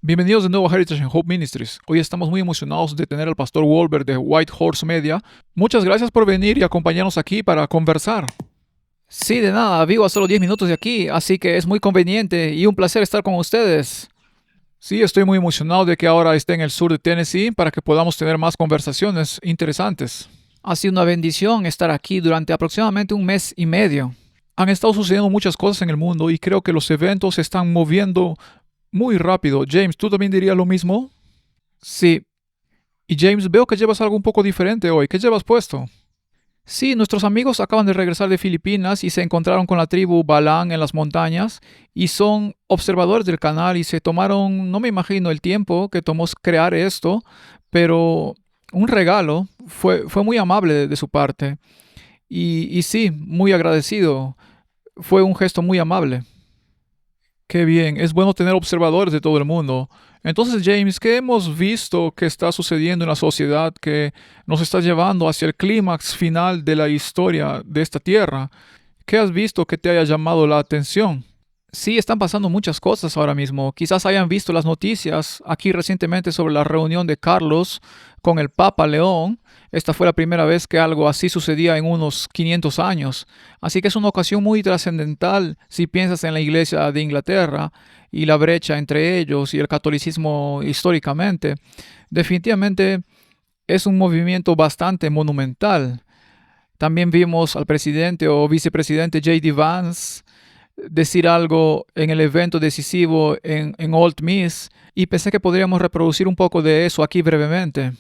Bienvenidos de nuevo a Heritage and Hope Ministries. Hoy estamos muy emocionados de tener al pastor Wolber de White Horse Media. Muchas gracias por venir y acompañarnos aquí para conversar. Sí, de nada, vivo a solo 10 minutos de aquí, así que es muy conveniente y un placer estar con ustedes. Sí, estoy muy emocionado de que ahora esté en el sur de Tennessee para que podamos tener más conversaciones interesantes. Ha sido una bendición estar aquí durante aproximadamente un mes y medio. Han estado sucediendo muchas cosas en el mundo y creo que los eventos se están moviendo muy rápido. James, ¿tú también dirías lo mismo? Sí, Y James, veo que llevas algo un poco diferente hoy. ¿Qué llevas puesto? sí, nuestros amigos acaban de regresar de Filipinas y se encontraron con la tribu Balang en las montañas y son observadores del canal y se tomaron, no me imagino el tiempo que tomó crear esto, pero un regalo, fue muy amable de su parte y sí, muy agradecido, fue un gesto muy amable. Qué bien, es bueno tener observadores de todo el mundo. Entonces, James, ¿qué hemos visto que está sucediendo en la sociedad que nos está llevando hacia el clímax final de la historia de esta tierra? ¿Qué has visto que te haya llamado la atención? Sí, están pasando muchas cosas ahora mismo. Quizás hayan visto las noticias aquí recientemente sobre la reunión de Carlos con el Papa León. Esta fue la primera vez que algo así sucedía en unos 500 años. Así que es una ocasión muy trascendental si piensas en la Iglesia de Inglaterra y la brecha entre ellos y el catolicismo históricamente. Definitivamente es un movimiento bastante monumental. También vimos al presidente o vicepresidente J.D. Vance decir algo en el evento decisivo en Old Miss y pensé que podríamos reproducir un poco de eso aquí brevemente.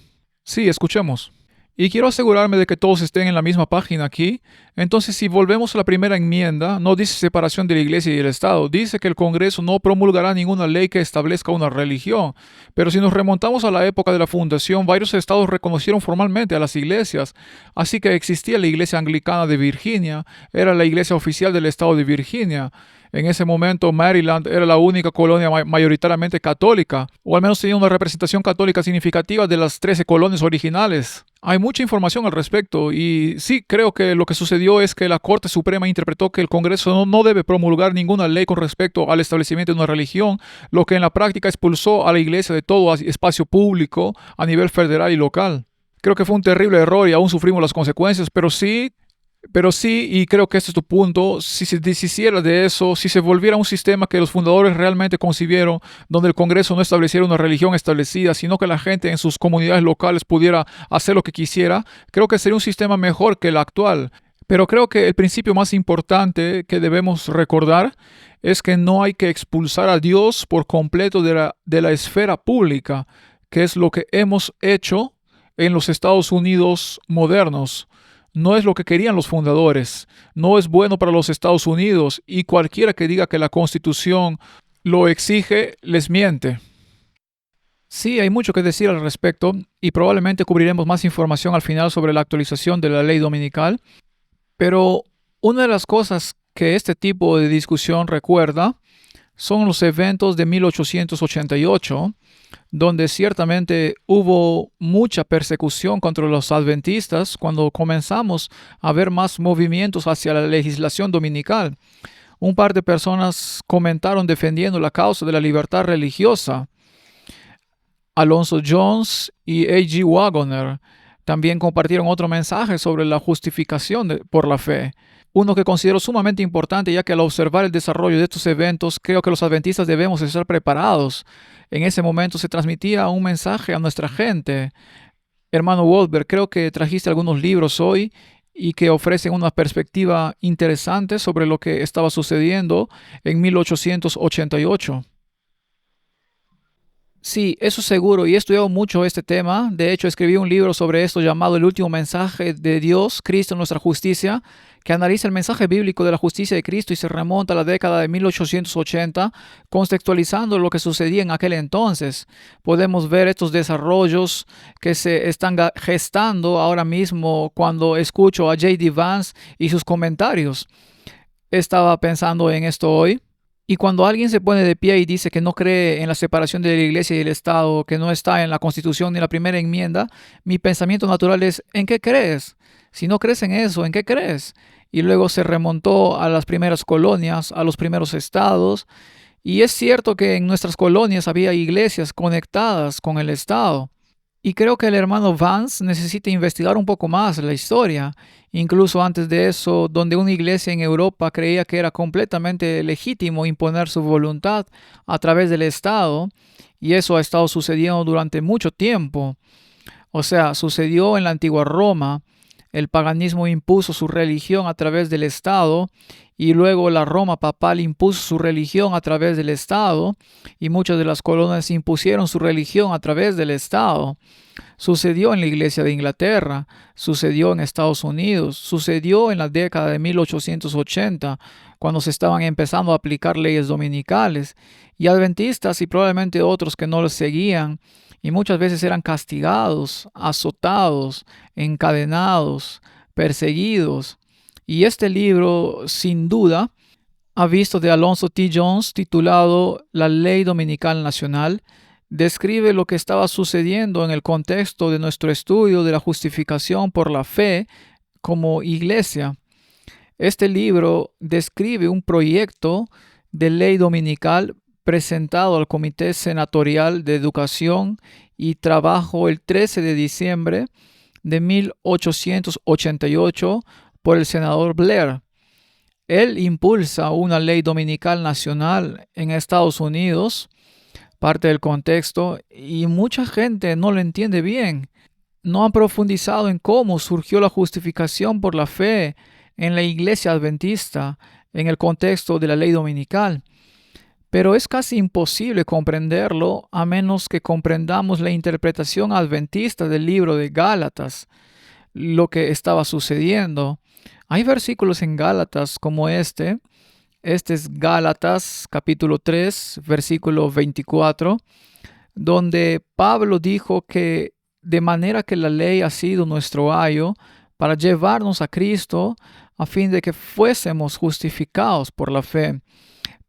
Sí, escuchemos. Y quiero asegurarme de que todos estén en la misma página aquí. Entonces, si volvemos a la primera enmienda, no dice separación de la Iglesia y el Estado, dice que el Congreso no promulgará ninguna ley que establezca una religión. Pero si nos remontamos a la época de la fundación, varios estados reconocieron formalmente a las iglesias. Así que existía la Iglesia Anglicana de Virginia, era la iglesia oficial del estado de Virginia. En ese momento, Maryland era la única colonia mayoritariamente católica, o al menos tenía una representación católica significativa de las 13 colonias originales. Hay mucha información al respecto y sí, creo que lo que sucedió es que la Corte Suprema interpretó que el Congreso no debe promulgar ninguna ley con respecto al establecimiento de una religión, lo que en la práctica expulsó a la Iglesia de todo espacio público a nivel federal y local. Creo que fue un terrible error y aún sufrimos las consecuencias, pero sí, y creo que este es tu punto, si se deshiciera de eso, si se volviera un sistema que los fundadores realmente concibieron, donde el Congreso no estableciera una religión establecida, sino que la gente en sus comunidades locales pudiera hacer lo que quisiera, creo que sería un sistema mejor que el actual. Pero creo que el principio más importante que debemos recordar es que no hay que expulsar a Dios por completo de la esfera pública, que es lo que hemos hecho en los Estados Unidos modernos. No es lo que querían los fundadores, no es bueno para los Estados Unidos y cualquiera que diga que la Constitución lo exige, les miente. Sí, hay mucho que decir al respecto y probablemente cubriremos más información al final sobre la actualización de la ley dominical, pero una de las cosas que este tipo de discusión recuerda son los eventos de 1888, donde ciertamente hubo mucha persecución contra los adventistas cuando comenzamos a ver más movimientos hacia la legislación dominical. Un par de personas comentaron defendiendo la causa de la libertad religiosa. Alonzo Jones y A.G. Wagoner también compartieron otro mensaje sobre la justificación por la fe. Uno que considero sumamente importante, ya que al observar el desarrollo de estos eventos, creo que los adventistas debemos estar preparados. En ese momento se transmitía un mensaje a nuestra gente. Hermano Wolber, creo que trajiste algunos libros hoy y que ofrecen una perspectiva interesante sobre lo que estaba sucediendo en 1888. Sí, eso seguro, y he estudiado mucho este tema. De hecho, escribí un libro sobre esto llamado El último mensaje de Dios, Cristo nuestra justicia, que analiza el mensaje bíblico de la justicia de Cristo y se remonta a la década de 1880, contextualizando lo que sucedía en aquel entonces. Podemos ver estos desarrollos que se están gestando ahora mismo cuando escucho a J.D. Vance y sus comentarios. Estaba pensando en esto hoy. Y cuando alguien se pone de pie y dice que no cree en la separación de la iglesia y el Estado, que no está en la Constitución ni la primera enmienda, mi pensamiento natural es, ¿en qué crees? Si no crees en eso, ¿en qué crees? Y luego se remontó a las primeras colonias, a los primeros estados, Y es cierto que en nuestras colonias había iglesias conectadas con el Estado. Y creo que el hermano Vance necesita investigar un poco más la historia, incluso antes de eso, donde una iglesia en Europa creía que era completamente legítimo imponer su voluntad a través del Estado, y eso ha estado sucediendo durante mucho tiempo. O sea, sucedió en la antigua Roma. El paganismo impuso su religión a través del Estado y luego la Roma papal impuso su religión a través del Estado y muchas de las colonias impusieron su religión a través del Estado. Sucedió en la Iglesia de Inglaterra, sucedió en Estados Unidos, sucedió en la década de 1880, cuando se estaban empezando a aplicar leyes dominicales, y adventistas y probablemente otros que no los seguían, y muchas veces eran castigados, azotados, encadenados, perseguidos. Y este libro, sin duda, ha visto de Alonzo T. Jones, titulado La Ley Dominical Nacional, describe lo que estaba sucediendo en el contexto de nuestro estudio de la justificación por la fe como iglesia. Este libro describe un proyecto de ley dominical presentado al Comité Senatorial de Educación y Trabajo el 13 de diciembre de 1888 por el senador Blair. Él impulsa una ley dominical nacional en Estados Unidos, parte del contexto, y mucha gente no lo entiende bien. No han profundizado en cómo surgió la justificación por la fe en la iglesia adventista en el contexto de la ley dominical. Pero es casi imposible comprenderlo a menos que comprendamos la interpretación adventista del libro de Gálatas, lo que estaba sucediendo. Hay versículos en Gálatas como este. Este es Gálatas capítulo 3, versículo 24, donde Pablo dijo que de manera que la ley ha sido nuestro ayo para llevarnos a Cristo a fin de que fuésemos justificados por la fe.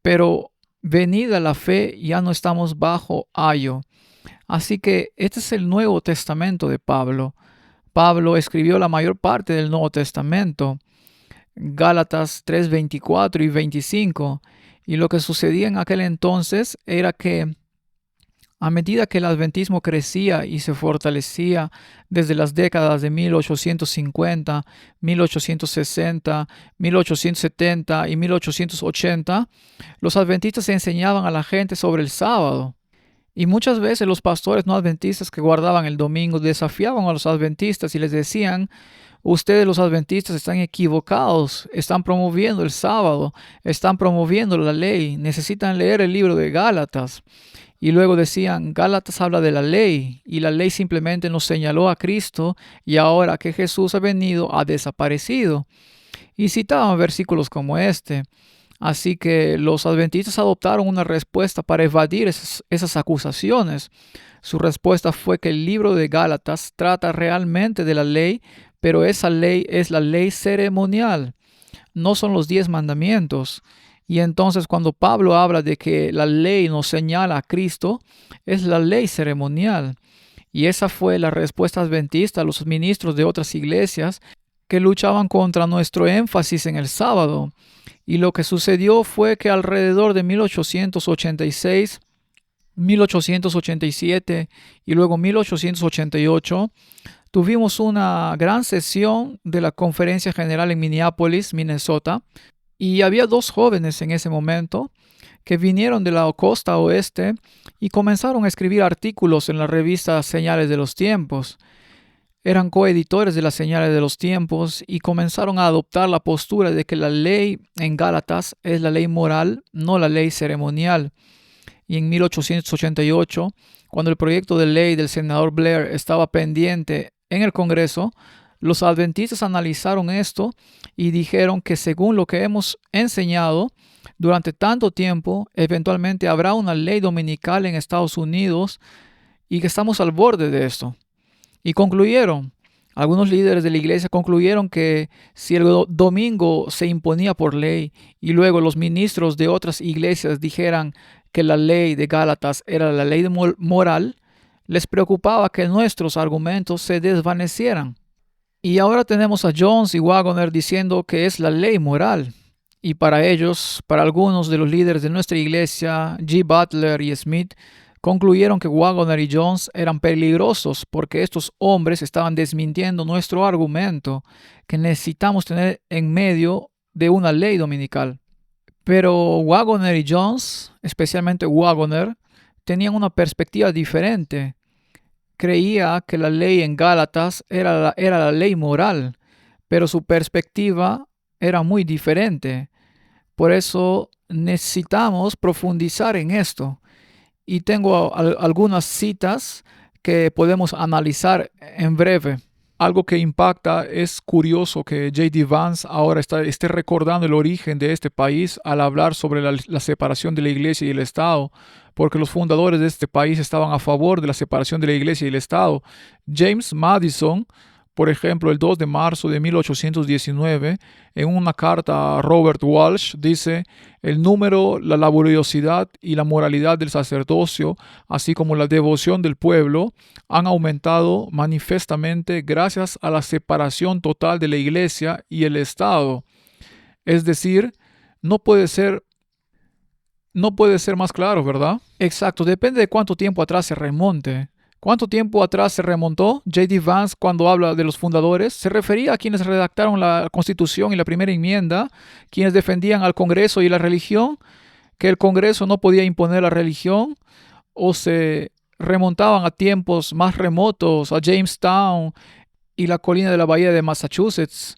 Pero venida la fe ya no estamos bajo ayo. Así que este es el Nuevo Testamento de Pablo. Pablo escribió la mayor parte del Nuevo Testamento, Gálatas 3, 24 y 25. Y lo que sucedía en aquel entonces era que a medida que el adventismo crecía y se fortalecía desde las décadas de 1850, 1860, 1870 y 1880, los adventistas enseñaban a la gente sobre el sábado. Y muchas veces los pastores no adventistas que guardaban el domingo desafiaban a los adventistas y les decían: ustedes los adventistas están equivocados, están promoviendo el sábado, están promoviendo la ley, necesitan leer el libro de Gálatas. Y luego decían: Gálatas habla de la ley y la ley simplemente nos señaló a Cristo y ahora que Jesús ha venido ha desaparecido. Y citaban versículos como este. Así que los adventistas adoptaron una respuesta para evadir esas acusaciones. Su respuesta fue que el libro de Gálatas trata realmente de la ley, pero esa ley es la ley ceremonial, no son los 10 mandamientos. Y entonces cuando Pablo habla de que la ley nos señala a Cristo, es la ley ceremonial. Y esa fue la respuesta adventista a los ministros de otras iglesias que luchaban contra nuestro énfasis en el sábado. Y lo que sucedió fue que alrededor de 1886, 1887 y luego 1888, tuvimos una gran sesión de la Conferencia General en Minneapolis, Minnesota, y había 2 jóvenes en ese momento que vinieron de la costa oeste y comenzaron a escribir artículos en la revista Señales de los Tiempos. Eran coeditores de las Señales de los Tiempos y comenzaron a adoptar la postura de que la ley en Gálatas es la ley moral, no la ley ceremonial. Y en 1888, cuando el proyecto de ley del senador Blair estaba pendiente en el Congreso, los adventistas analizaron esto y dijeron que según lo que hemos enseñado durante tanto tiempo, eventualmente habrá una ley dominical en Estados Unidos y que estamos al borde de esto. Y concluyeron, algunos líderes de la iglesia concluyeron que si el domingo se imponía por ley y luego los ministros de otras iglesias dijeran que la ley de Gálatas era la ley moral, les preocupaba que nuestros argumentos se desvanecieran. Y ahora tenemos a Jones y Waggoner diciendo que es la ley moral. Y para ellos, para algunos de los líderes de nuestra iglesia, G. Butler y Smith, concluyeron que Waggoner y Jones eran peligrosos porque estos hombres estaban desmintiendo nuestro argumento que necesitamos tener en medio de una ley dominical. Pero Waggoner y Jones, especialmente Waggoner, tenían una perspectiva diferente. Creía que la ley en Gálatas era la ley moral, pero su perspectiva era muy diferente. Por eso necesitamos profundizar en esto. Y tengo algunas citas que podemos analizar en breve. Algo que impacta es curioso que J.D. Vance ahora esté recordando el origen de este país al hablar sobre la separación de la iglesia y el Estado, porque los fundadores de este país estaban a favor de la separación de la iglesia y el Estado. James Madison, por ejemplo, el 2 de marzo de 1819, en una carta a Robert Walsh, dice: el número, la laboriosidad y la moralidad del sacerdocio, así como la devoción del pueblo, han aumentado manifestamente gracias a la separación total de la iglesia y el Estado. Es decir, no puede ser más claro, ¿verdad? Exacto, depende de cuánto tiempo atrás se remonte. ¿Cuánto tiempo atrás se remontó J.D. Vance cuando habla de los fundadores? Se refería a quienes redactaron la Constitución y la primera enmienda, quienes defendían al Congreso y la religión, que el Congreso no podía imponer la religión, o se remontaban a tiempos más remotos, a Jamestown y la colina de la bahía de Massachusetts,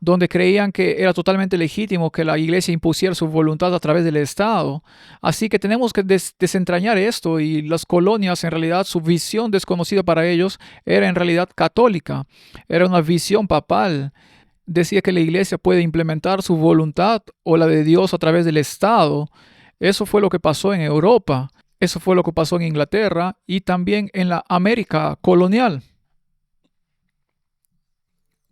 donde creían que era totalmente legítimo que la iglesia impusiera su voluntad a través del Estado. Así que tenemos que desentrañar esto, y las colonias, en realidad, su visión desconocida para ellos era en realidad católica, era una visión papal. Decía que la iglesia puede implementar su voluntad o la de Dios a través del Estado. Eso fue lo que pasó en Europa, eso fue lo que pasó en Inglaterra y también en la América colonial.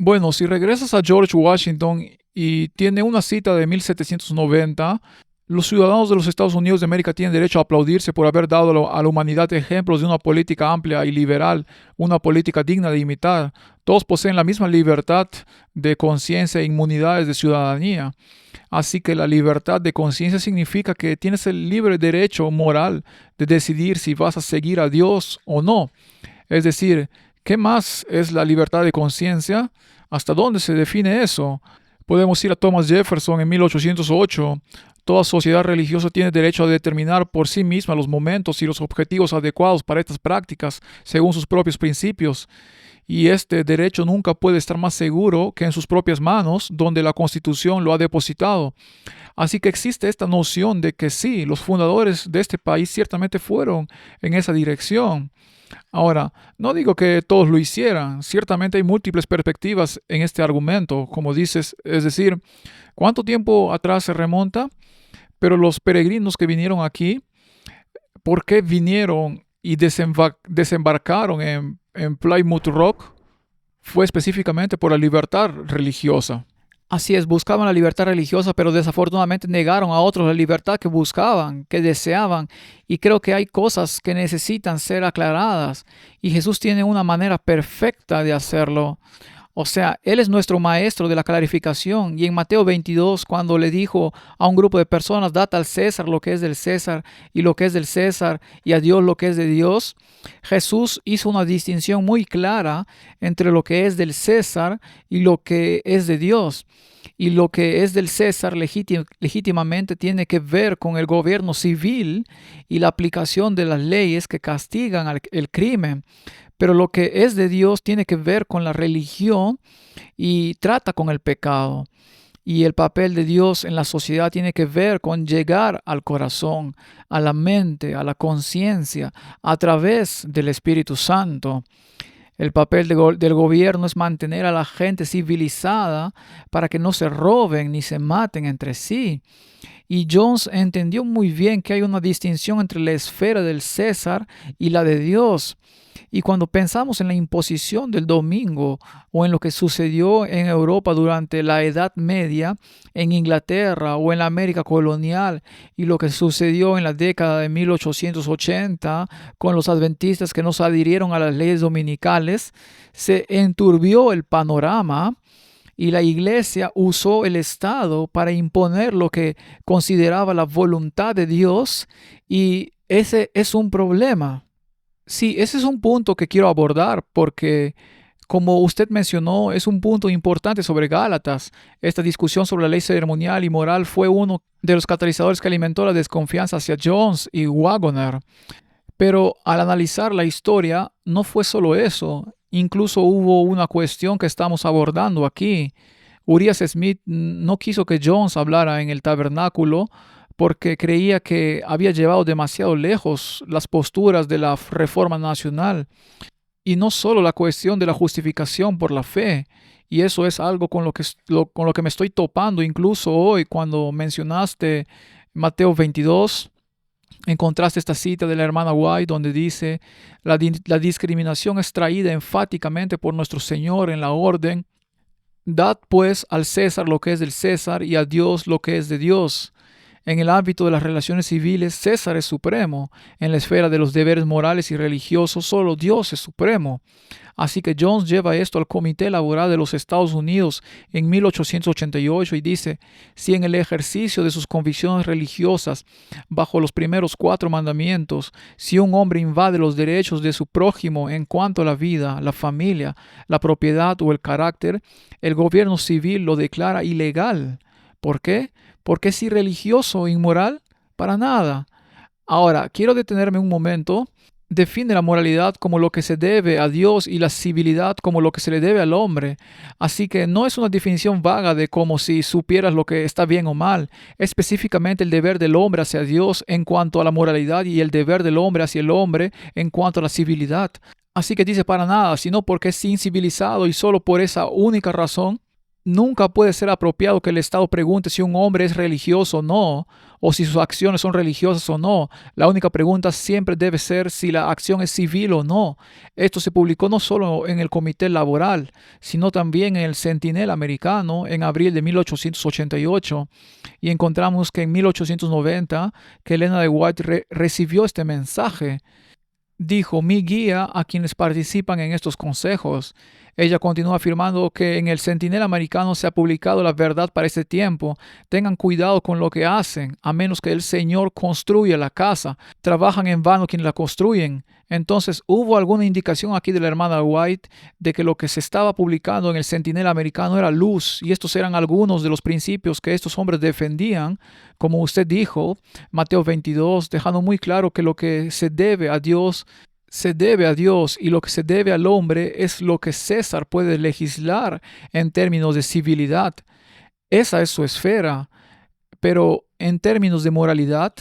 Bueno, si regresas a George Washington y tiene una cita de 1790, los ciudadanos de los Estados Unidos de América tienen derecho a aplaudirse por haber dado a la humanidad ejemplos de una política amplia y liberal, una política digna de imitar. Todos poseen la misma libertad de conciencia e inmunidades de ciudadanía. Así que la libertad de conciencia significa que tienes el libre derecho moral de decidir si vas a seguir a Dios o no. Es decir, ¿qué más es la libertad de conciencia? ¿Hasta dónde se define eso? Podemos ir a Thomas Jefferson en 1808. Toda sociedad religiosa tiene derecho a determinar por sí misma los momentos y los objetivos adecuados para estas prácticas según sus propios principios. Y este derecho nunca puede estar más seguro que en sus propias manos, donde la Constitución lo ha depositado. Así que existe esta noción de que sí, los fundadores de este país ciertamente fueron en esa dirección. Ahora, no digo que todos lo hicieran, ciertamente hay múltiples perspectivas en este argumento, como dices, es decir, ¿cuánto tiempo atrás se remonta? Pero los peregrinos que vinieron aquí, ¿por qué vinieron y desembarcaron en Plymouth Rock? Fue específicamente por la libertad religiosa. Así es, buscaban la libertad religiosa, pero desafortunadamente negaron a otros la libertad que buscaban, que deseaban. Y creo que hay cosas que necesitan ser aclaradas. Y Jesús tiene una manera perfecta de hacerlo. O sea, Él es nuestro maestro de la clarificación. Y en Mateo 22, cuando le dijo a un grupo de personas: dad al César lo que es del César y lo que es del César, y a Dios lo que es de Dios, Jesús hizo una distinción muy clara entre lo que es del César y lo que es de Dios. Y lo que es del César legítimamente tiene que ver con el gobierno civil y la aplicación de las leyes que castigan el crimen. Pero lo que es de Dios tiene que ver con la religión y trata con el pecado. Y el papel de Dios en la sociedad tiene que ver con llegar al corazón, a la mente, a la conciencia, a través del Espíritu Santo. El papel del gobierno es mantener a la gente civilizada para que no se roben ni se maten entre sí. Y Jones entendió muy bien que hay una distinción entre la esfera del César y la de Dios. Y cuando pensamos en la imposición del domingo o en lo que sucedió en Europa durante la Edad Media, en Inglaterra o en la América colonial, y lo que sucedió en la década de 1880 con los adventistas que no se adhirieron a las leyes dominicales, se enturbió el panorama y la iglesia usó el Estado para imponer lo que consideraba la voluntad de Dios, y ese es un problema. Sí, ese es un punto que quiero abordar porque, como usted mencionó, es un punto importante sobre Gálatas. Esta discusión sobre la ley ceremonial y moral fue uno de los catalizadores que alimentó la desconfianza hacia Jones y Waggoner. Pero al analizar la historia, no fue solo eso. Incluso hubo una cuestión que estamos abordando aquí. Uriah Smith no quiso que Jones hablara en el tabernáculo porque creía que había llevado demasiado lejos las posturas de la Reforma Nacional. Y no solo la cuestión de la justificación por la fe. Y eso es algo con con lo que me estoy topando incluso hoy cuando mencionaste Mateo 22. Encontraste esta cita de la hermana White donde dice, la discriminación es traída enfáticamente por nuestro Señor en la orden: dad pues al César lo que es del César y a Dios lo que es de Dios. En el ámbito de las relaciones civiles, César es supremo. En la esfera de los deberes morales y religiosos, solo Dios es supremo. Así que Jones lleva esto al Comité Laboral de los Estados Unidos en 1888 y dice: si en el ejercicio de sus convicciones religiosas, bajo los primeros 4 mandamientos, si un hombre invade los derechos de su prójimo en cuanto a la vida, la familia, la propiedad o el carácter, el gobierno civil lo declara ilegal. ¿Por qué? ¿Porque es irreligioso o inmoral? Para nada. Ahora, quiero detenerme un momento. Define la moralidad como lo que se debe a Dios y la civilidad como lo que se le debe al hombre. Así que no es una definición vaga de como si supieras lo que está bien o mal. Específicamente el deber del hombre hacia Dios en cuanto a la moralidad y el deber del hombre hacia el hombre en cuanto a la civilidad. Así que dice para nada, sino porque es incivilizado y solo por esa única razón. Nunca puede ser apropiado que el Estado pregunte si un hombre es religioso o no, o si sus acciones son religiosas o no. La única pregunta siempre debe ser si la acción es civil o no. Esto se publicó no solo en el Comité Laboral, sino también en el Sentinel Americano en abril de 1888. Y encontramos que en 1890, que Elena de White recibió este mensaje. Dijo: mi guía a quienes participan en estos consejos. Ella continúa afirmando que en el Sentinel Americano se ha publicado la verdad para este tiempo. Tengan cuidado con lo que hacen, a menos que el Señor construya la casa. Trabajan en vano quienes la construyen. Entonces, ¿hubo alguna indicación aquí de la hermana White de que lo que se estaba publicando en el Sentinel Americano era luz? Y estos eran algunos de los principios que estos hombres defendían, como usted dijo, Mateo 22, dejando muy claro que lo que se debe a Dios y lo que se debe al hombre es lo que César puede legislar en términos de civilidad. Esa es su esfera, pero en términos de moralidad,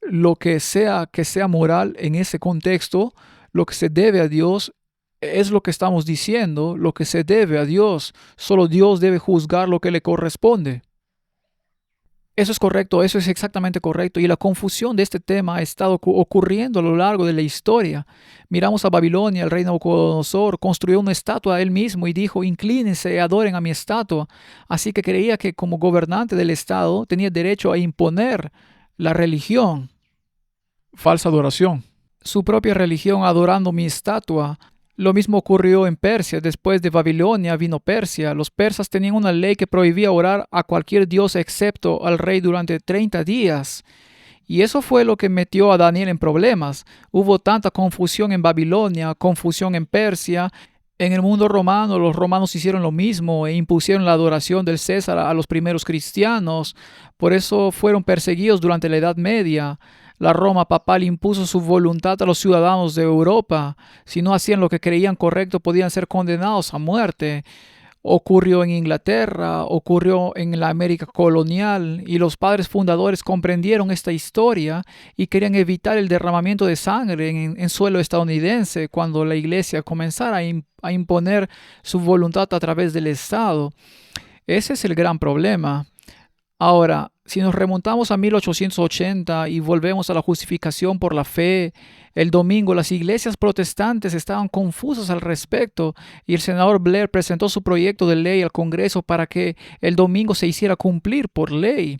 lo que sea moral en ese contexto, lo que se debe a Dios es lo que estamos diciendo, lo que se debe a Dios. Solo Dios debe juzgar lo que le corresponde. Eso es correcto, eso es exactamente correcto. Y la confusión de este tema ha estado ocurriendo a lo largo de la historia. Miramos a Babilonia, el rey Nabucodonosor construyó una estatua a él mismo y dijo: inclínense y adoren a mi estatua. Así que creía que como gobernante del estado tenía derecho a imponer la religión. Falsa adoración. Su propia religión adorando mi estatua. Lo mismo ocurrió en Persia. Después de Babilonia vino Persia. Los persas tenían una ley que prohibía orar a cualquier dios excepto al rey durante 30 días. Y eso fue lo que metió a Daniel en problemas. Hubo tanta confusión en Babilonia, confusión en Persia. En el mundo romano, los romanos hicieron lo mismo e impusieron la adoración del César a los primeros cristianos. Por eso fueron perseguidos durante la Edad Media. La Roma papal impuso su voluntad a los ciudadanos de Europa. Si no hacían lo que creían correcto, podían ser condenados a muerte. Ocurrió en Inglaterra, ocurrió en la América colonial, y los padres fundadores comprendieron esta historia y querían evitar el derramamiento de sangre en suelo estadounidense cuando la iglesia comenzara a imponer su voluntad a través del Estado. Ese es el gran problema. Ahora, si nos remontamos a 1880 y volvemos a la justificación por la fe, El domingo las iglesias protestantes estaban confusas al respecto y el senador Blair presentó su proyecto de ley al Congreso para que el domingo se hiciera cumplir por ley.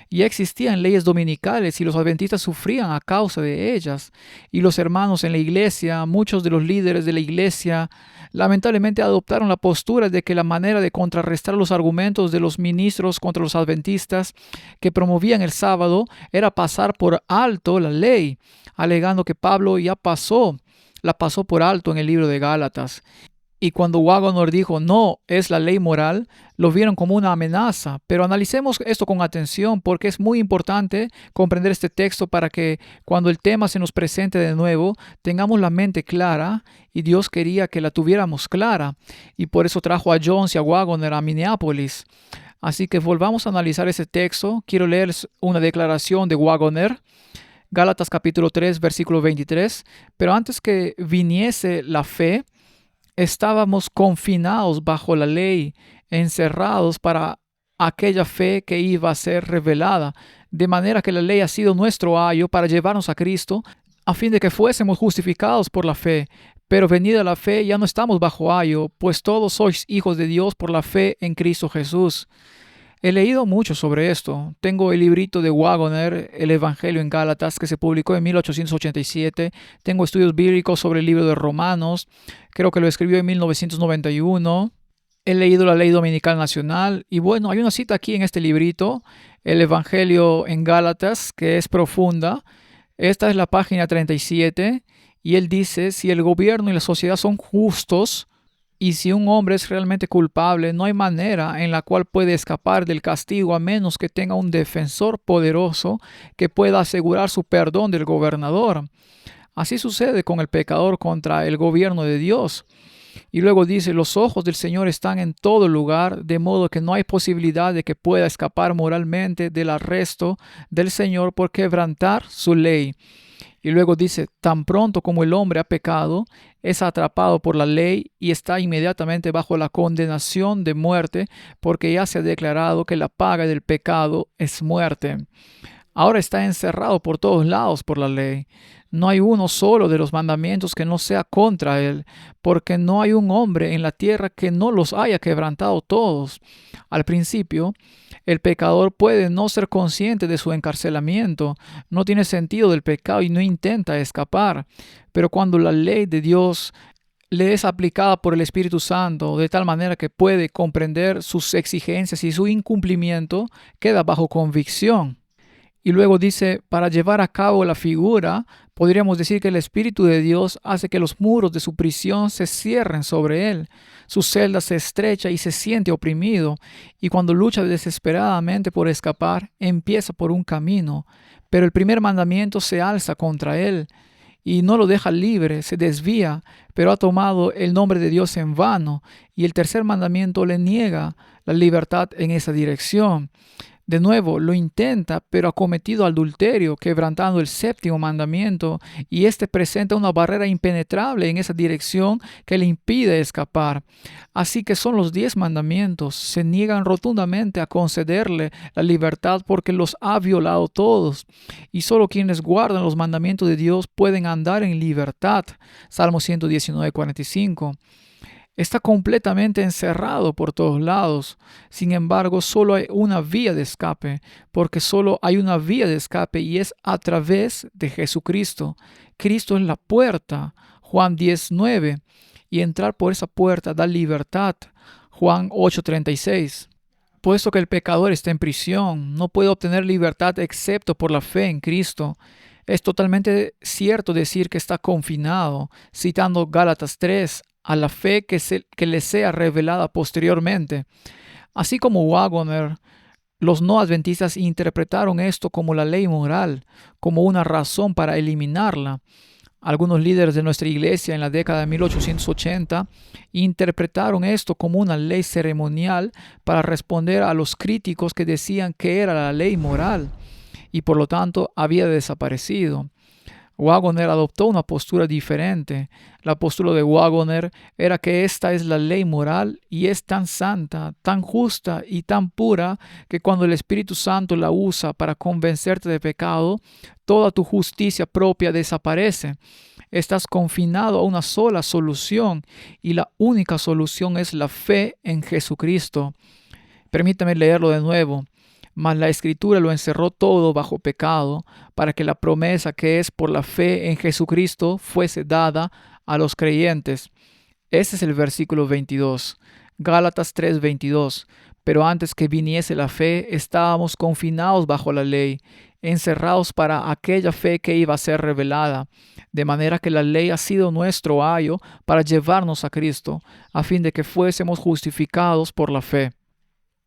Ya existían leyes dominicales y los adventistas sufrían a causa de ellas. Y los hermanos en la iglesia, muchos de los líderes de la iglesia, lamentablemente adoptaron la postura de que la manera de contrarrestar los argumentos de los ministros contra los adventistas que promovían el sábado era pasar por alto la ley, alegando que Pablo la pasó por alto en el libro de Gálatas. Y cuando Waggoner dijo no, es la ley moral, lo vieron como una amenaza. Pero analicemos esto con atención porque es muy importante comprender este texto para que cuando el tema se nos presente de nuevo, tengamos la mente clara, y Dios quería que la tuviéramos clara. Y por eso trajo a Jones y a Waggoner a Minneapolis. Así que volvamos a analizar ese texto. Quiero leer una declaración de Waggoner. Gálatas capítulo 3, versículo 23. Pero antes que viniese la fe, estábamos confinados bajo la ley, encerrados para aquella fe que iba a ser revelada, de manera que la ley ha sido nuestro ayo para llevarnos a Cristo, a fin de que fuésemos justificados por la fe. Pero venida la fe, ya no estamos bajo ayo, pues todos sois hijos de Dios por la fe en Cristo Jesús. He leído mucho sobre esto. Tengo el librito de Waggoner, El Evangelio en Gálatas, que se publicó en 1887. Tengo estudios bíblicos sobre el libro de Romanos. Creo que lo escribió en 1991. He leído la Ley Dominical Nacional. Y bueno, hay una cita aquí en este librito, El Evangelio en Gálatas, que es profunda. Esta es la página 37. Y él dice, si el gobierno y la sociedad son justos, y si un hombre es realmente culpable, no hay manera en la cual puede escapar del castigo a menos que tenga un defensor poderoso que pueda asegurar su perdón del gobernador. Así sucede con el pecador contra el gobierno de Dios. Y luego dice, los ojos del Señor están en todo lugar, de modo que no hay posibilidad de que pueda escapar moralmente del arresto del Señor por quebrantar su ley. Y luego dice, tan pronto como el hombre ha pecado, es atrapado por la ley y está inmediatamente bajo la condenación de muerte, porque ya se ha declarado que la paga del pecado es muerte. Ahora está encerrado por todos lados por la ley. No hay uno solo de los mandamientos que no sea contra él, porque no hay un hombre en la tierra que no los haya quebrantado todos. Al principio, el pecador puede no ser consciente de su encarcelamiento, no tiene sentido del pecado y no intenta escapar. Pero cuando la ley de Dios le es aplicada por el Espíritu Santo de tal manera que puede comprender sus exigencias y su incumplimiento, queda bajo convicción. Y luego dice, para llevar a cabo la figura, podríamos decir que el Espíritu de Dios hace que los muros de su prisión se cierren sobre él. Su celda se estrecha y se siente oprimido, y cuando lucha desesperadamente por escapar, empieza por un camino. Pero el primer mandamiento se alza contra él y no lo deja libre, se desvía, pero ha tomado el nombre de Dios en vano, y el tercer mandamiento le niega la libertad en esa dirección. De nuevo, lo intenta, pero ha cometido adulterio, quebrantando el séptimo mandamiento, y este presenta una barrera impenetrable en esa dirección que le impide escapar. Así que son los 10 mandamientos. Se niegan rotundamente a concederle la libertad porque los ha violado todos. Y solo quienes guardan los mandamientos de Dios pueden andar en libertad. Salmo 119:45. Está completamente encerrado por todos lados. Sin embargo, solo hay una vía de escape, porque solo hay una vía de escape y es a través de Jesucristo. Cristo es la puerta, Juan 10:9, y entrar por esa puerta da libertad, Juan 8:36. Puesto que el pecador está en prisión, no puede obtener libertad excepto por la fe en Cristo. Es totalmente cierto decir que está confinado, citando Gálatas 3, a la fe que le sea revelada posteriormente. Así como Waggoner, los no adventistas interpretaron esto como la ley moral, como una razón para eliminarla. Algunos líderes de nuestra iglesia en la década de 1880 interpretaron esto como una ley ceremonial para responder a los críticos que decían que era la ley moral y por lo tanto había desaparecido. Waggoner adoptó una postura diferente. La postura de Waggoner era que esta es la ley moral y es tan santa, tan justa y tan pura que cuando el Espíritu Santo la usa para convencerte de pecado, toda tu justicia propia desaparece. Estás confinado a una sola solución y la única solución es la fe en Jesucristo. Permítame leerlo de nuevo. Mas la Escritura lo encerró todo bajo pecado, para que la promesa que es por la fe en Jesucristo fuese dada a los creyentes. Ese es el versículo 22. Gálatas 3:22. Pero antes que viniese la fe, estábamos confinados bajo la ley, encerrados para aquella fe que iba a ser revelada. De manera que la ley ha sido nuestro ayo para llevarnos a Cristo, a fin de que fuésemos justificados por la fe.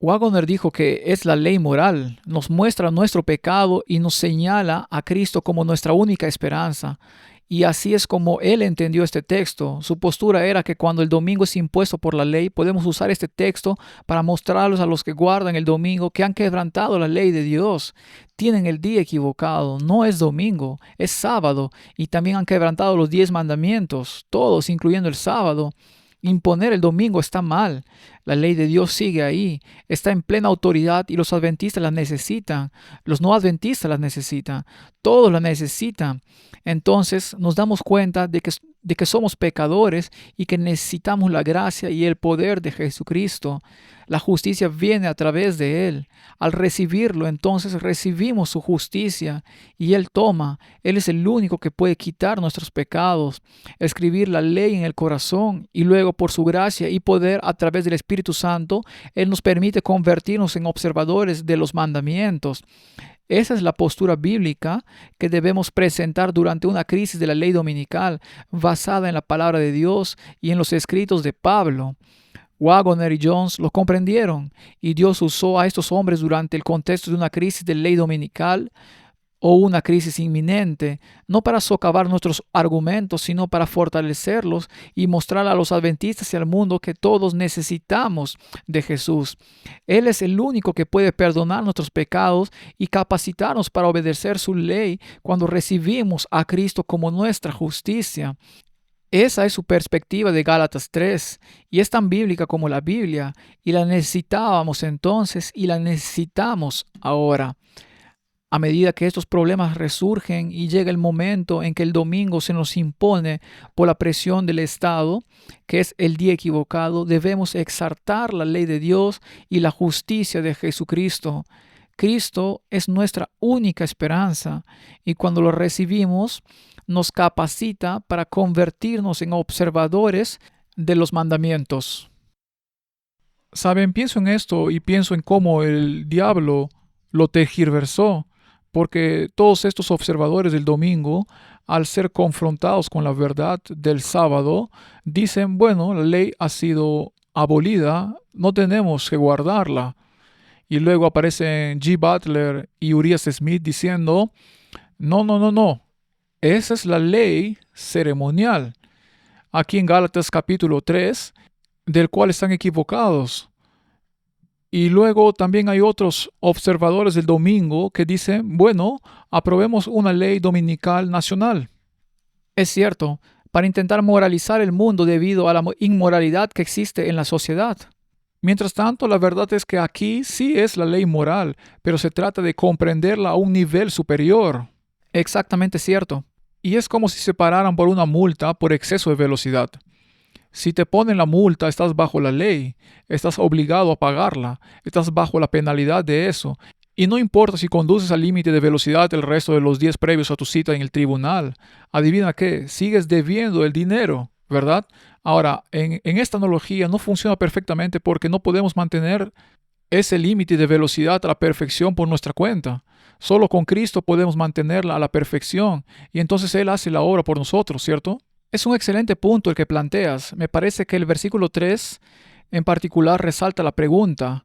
Waggoner dijo que es la ley moral, nos muestra nuestro pecado y nos señala a Cristo como nuestra única esperanza. Y así es como él entendió este texto. Su postura era que cuando el domingo es impuesto por la ley, podemos usar este texto para mostrarlos a los que guardan el domingo que han quebrantado la ley de Dios. Tienen el día equivocado, no es domingo, es sábado, y también han quebrantado los 10 mandamientos, todos incluyendo el sábado. Imponer el domingo está mal. La ley de Dios sigue ahí. Está en plena autoridad y los adventistas la necesitan. Los no adventistas la necesitan. Todos la necesitan. Entonces nos damos cuenta de que somos pecadores y que necesitamos la gracia y el poder de Jesucristo. La justicia viene a través de Él. Al recibirlo, entonces recibimos su justicia y Él toma. Él es el único que puede quitar nuestros pecados, escribir la ley en el corazón y luego por su gracia y poder a través del Espíritu Santo, Él nos permite convertirnos en observadores de los mandamientos. Esa es la postura bíblica que debemos presentar durante una crisis de la ley dominical basada en la palabra de Dios y en los escritos de Pablo. Waggoner y Jones lo comprendieron y Dios usó a estos hombres durante el contexto de una crisis de ley dominical o una crisis inminente, no para socavar nuestros argumentos, sino para fortalecerlos y mostrar a los adventistas y al mundo que todos necesitamos de Jesús. Él es el único que puede perdonar nuestros pecados y capacitarnos para obedecer su ley cuando recibimos a Cristo como nuestra justicia. Esa es su perspectiva de Gálatas 3 y es tan bíblica como la Biblia y la necesitábamos entonces y la necesitamos ahora. A medida que estos problemas resurgen y llega el momento en que el domingo se nos impone por la presión del Estado, que es el día equivocado, debemos exaltar la ley de Dios y la justicia de Jesucristo. Cristo es nuestra única esperanza y cuando lo recibimos nos capacita para convertirnos en observadores de los mandamientos. Saben, pienso en esto y pienso en cómo el diablo lo tergiversó, porque todos estos observadores del domingo, al ser confrontados con la verdad del sábado, dicen, bueno, la ley ha sido abolida, no tenemos que guardarla. Y luego aparecen G. Butler y Urias Smith diciendo, no, esa es la ley ceremonial. Aquí en Gálatas capítulo 3, del cual están equivocados. Y luego también hay otros observadores del domingo que dicen, bueno, aprobemos una ley dominical nacional. Es cierto, para intentar moralizar el mundo debido a la inmoralidad que existe en la sociedad. Mientras tanto, la verdad es que aquí sí es la ley moral, pero se trata de comprenderla a un nivel superior. Exactamente cierto. Y es como si se pararan por una multa por exceso de velocidad. Si te ponen la multa, estás bajo la ley, estás obligado a pagarla, estás bajo la penalidad de eso. Y no importa si conduces al límite de velocidad el resto de los días previos a tu cita en el tribunal. Adivina qué, sigues debiendo el dinero, ¿verdad? Ahora, en esta analogía no funciona perfectamente porque no podemos mantener ese límite de velocidad a la perfección por nuestra cuenta. Solo con Cristo podemos mantenerla a la perfección y entonces Él hace la obra por nosotros, ¿cierto? Es un excelente punto el que planteas. Me parece que el versículo 3 en particular resalta la pregunta.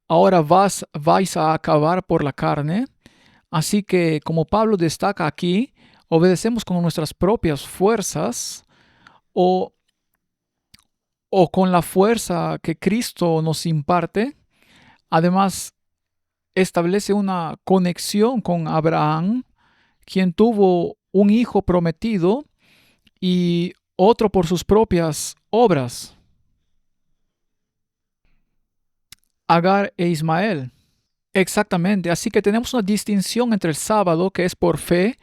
¿Ahora vais a acabar por la carne? Así que, como Pablo destaca aquí, ¿obedecemos con nuestras propias fuerzas o con la fuerza que Cristo nos imparte? Además, establece una conexión con Abraham, quien tuvo un hijo prometido y otro por sus propias obras, Agar e Ismael. Exactamente, así que tenemos una distinción entre el sábado, que es por fe,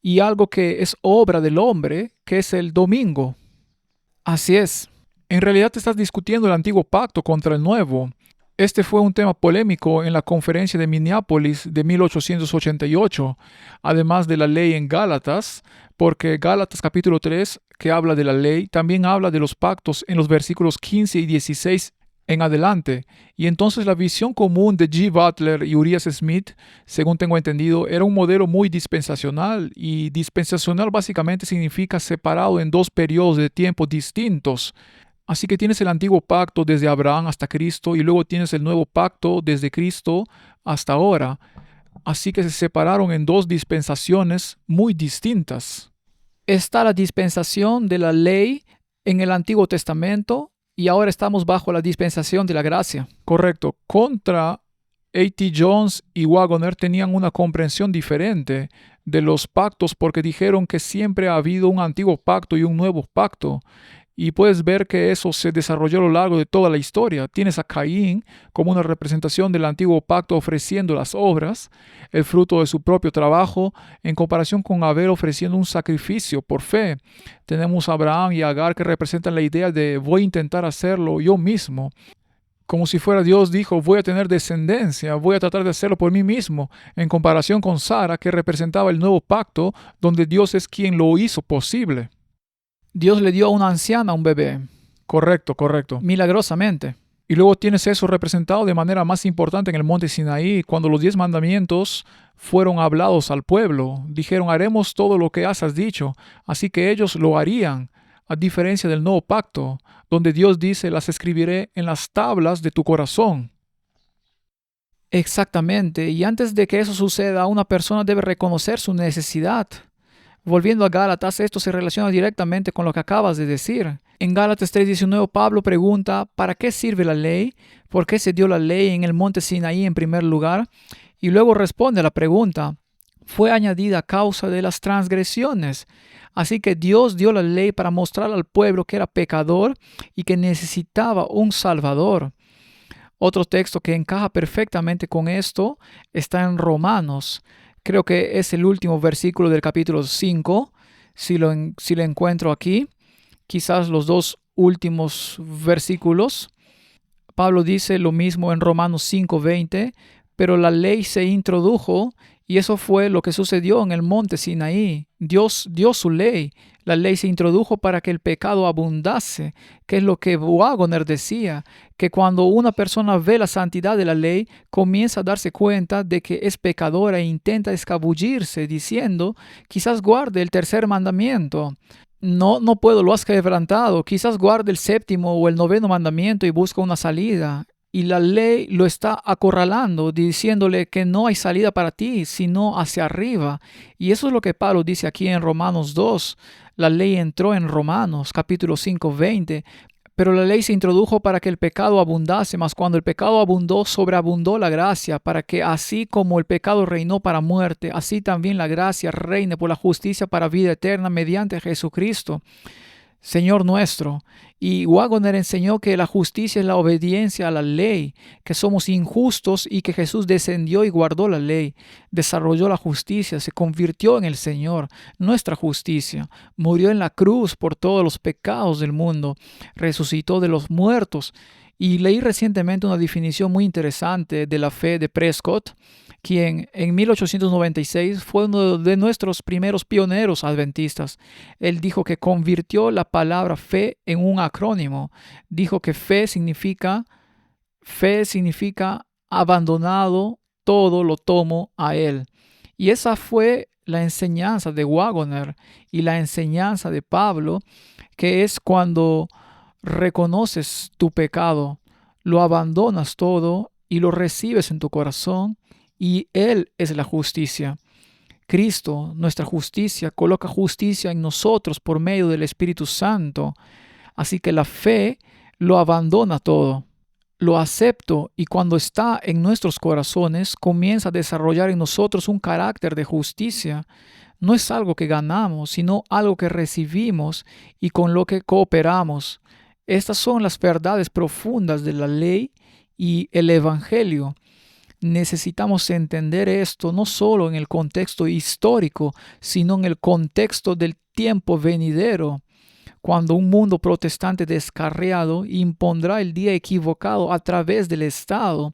y algo que es obra del hombre, que es el domingo. Así es. En realidad te estás discutiendo el antiguo pacto contra el nuevo. Este fue un tema polémico en la conferencia de Minneapolis de 1888, además de la ley en Gálatas, porque Gálatas capítulo 3, que habla de la ley, también habla de los pactos en los versículos 15 y 16 en adelante. Y entonces la visión común de G. Butler y Urias Smith, según tengo entendido, era un modelo muy dispensacional, y dispensacional básicamente significa separado en dos periodos de tiempo distintos. Así que tienes el antiguo pacto desde Abraham hasta Cristo y luego tienes el nuevo pacto desde Cristo hasta ahora. Así que se separaron en dos dispensaciones muy distintas. Está la dispensación de la ley en el Antiguo Testamento y ahora estamos bajo la dispensación de la gracia. Correcto. Contra A.T. Jones y Waggoner tenían una comprensión diferente de los pactos porque dijeron que siempre ha habido un antiguo pacto y un nuevo pacto. Y puedes ver que eso se desarrolló a lo largo de toda la historia. Tienes a Caín como una representación del antiguo pacto ofreciendo las obras, el fruto de su propio trabajo, en comparación con Abel ofreciendo un sacrificio por fe. Tenemos a Abraham y a Agar que representan la idea de voy a intentar hacerlo yo mismo. Como si fuera Dios dijo, voy a tener descendencia, voy a tratar de hacerlo por mí mismo, en comparación con Sara, que representaba el nuevo pacto, donde Dios es quien lo hizo posible. Dios le dio a una anciana un bebé. Correcto. Milagrosamente. Y luego tienes eso representado de manera más importante en el monte Sinaí, cuando los 10 mandamientos fueron hablados al pueblo. Dijeron, haremos todo lo que has dicho. Así que ellos lo harían, a diferencia del nuevo pacto, donde Dios dice, las escribiré en las tablas de tu corazón. Exactamente. Y antes de que eso suceda, una persona debe reconocer su necesidad. Volviendo a Gálatas, esto se relaciona directamente con lo que acabas de decir. En Gálatas 3:19, Pablo pregunta, ¿para qué sirve la ley? ¿Por qué se dio la ley en el monte Sinaí en primer lugar? Y luego responde a la pregunta, fue añadida a causa de las transgresiones. Así que Dios dio la ley para mostrar al pueblo que era pecador y que necesitaba un Salvador. Otro texto que encaja perfectamente con esto está en Romanos. Creo que es el último versículo del capítulo 5, si lo encuentro aquí. Quizás los dos últimos versículos. Pablo dice lo mismo en Romanos 5:20, pero la ley se introdujo y eso fue lo que sucedió en el monte Sinaí. Dios dio su ley. La ley se introdujo para que el pecado abundase, que es lo que Waggoner decía, que cuando una persona ve la santidad de la ley, comienza a darse cuenta de que es pecadora e intenta escabullirse, diciendo, quizás guarde el tercer mandamiento. No puedo, lo has quebrantado. Quizás guarde el séptimo o el noveno mandamiento y busca una salida. Y la ley lo está acorralando, diciéndole que no hay salida para ti, sino hacia arriba. Y eso es lo que Pablo dice aquí en Romanos 2. La ley entró en Romanos, capítulo 5:20. Pero la ley se introdujo para que el pecado abundase, mas cuando el pecado abundó, sobreabundó la gracia, para que así como el pecado reinó para muerte, así también la gracia reine por la justicia para vida eterna mediante Jesucristo, Señor nuestro. Y Waggoner enseñó que la justicia es la obediencia a la ley, que somos injustos y que Jesús descendió y guardó la ley, desarrolló la justicia, se convirtió en el Señor, nuestra justicia, murió en la cruz por todos los pecados del mundo, resucitó de los muertos. Y leí recientemente una definición muy interesante de la fe de Prescott, quien en 1896 fue uno de nuestros primeros pioneros adventistas. Él dijo que convirtió la palabra fe en un acrónimo. Dijo que fe significa abandonado, todo lo tomo a Él. Y esa fue la enseñanza de Waggoner y la enseñanza de Pablo, que es cuando reconoces tu pecado, lo abandonas todo y lo recibes en tu corazón. Y Él es la justicia. Cristo, nuestra justicia, coloca justicia en nosotros por medio del Espíritu Santo. Así que la fe lo abandona todo. Lo acepto y cuando está en nuestros corazones comienza a desarrollar en nosotros un carácter de justicia. no es algo que ganamos, sino algo que recibimos y con lo que cooperamos. Estas son las verdades profundas de la ley y el Evangelio. Necesitamos entender esto no solo en el contexto histórico, sino en el contexto del tiempo venidero, cuando un mundo protestante descarriado impondrá el día equivocado a través del Estado.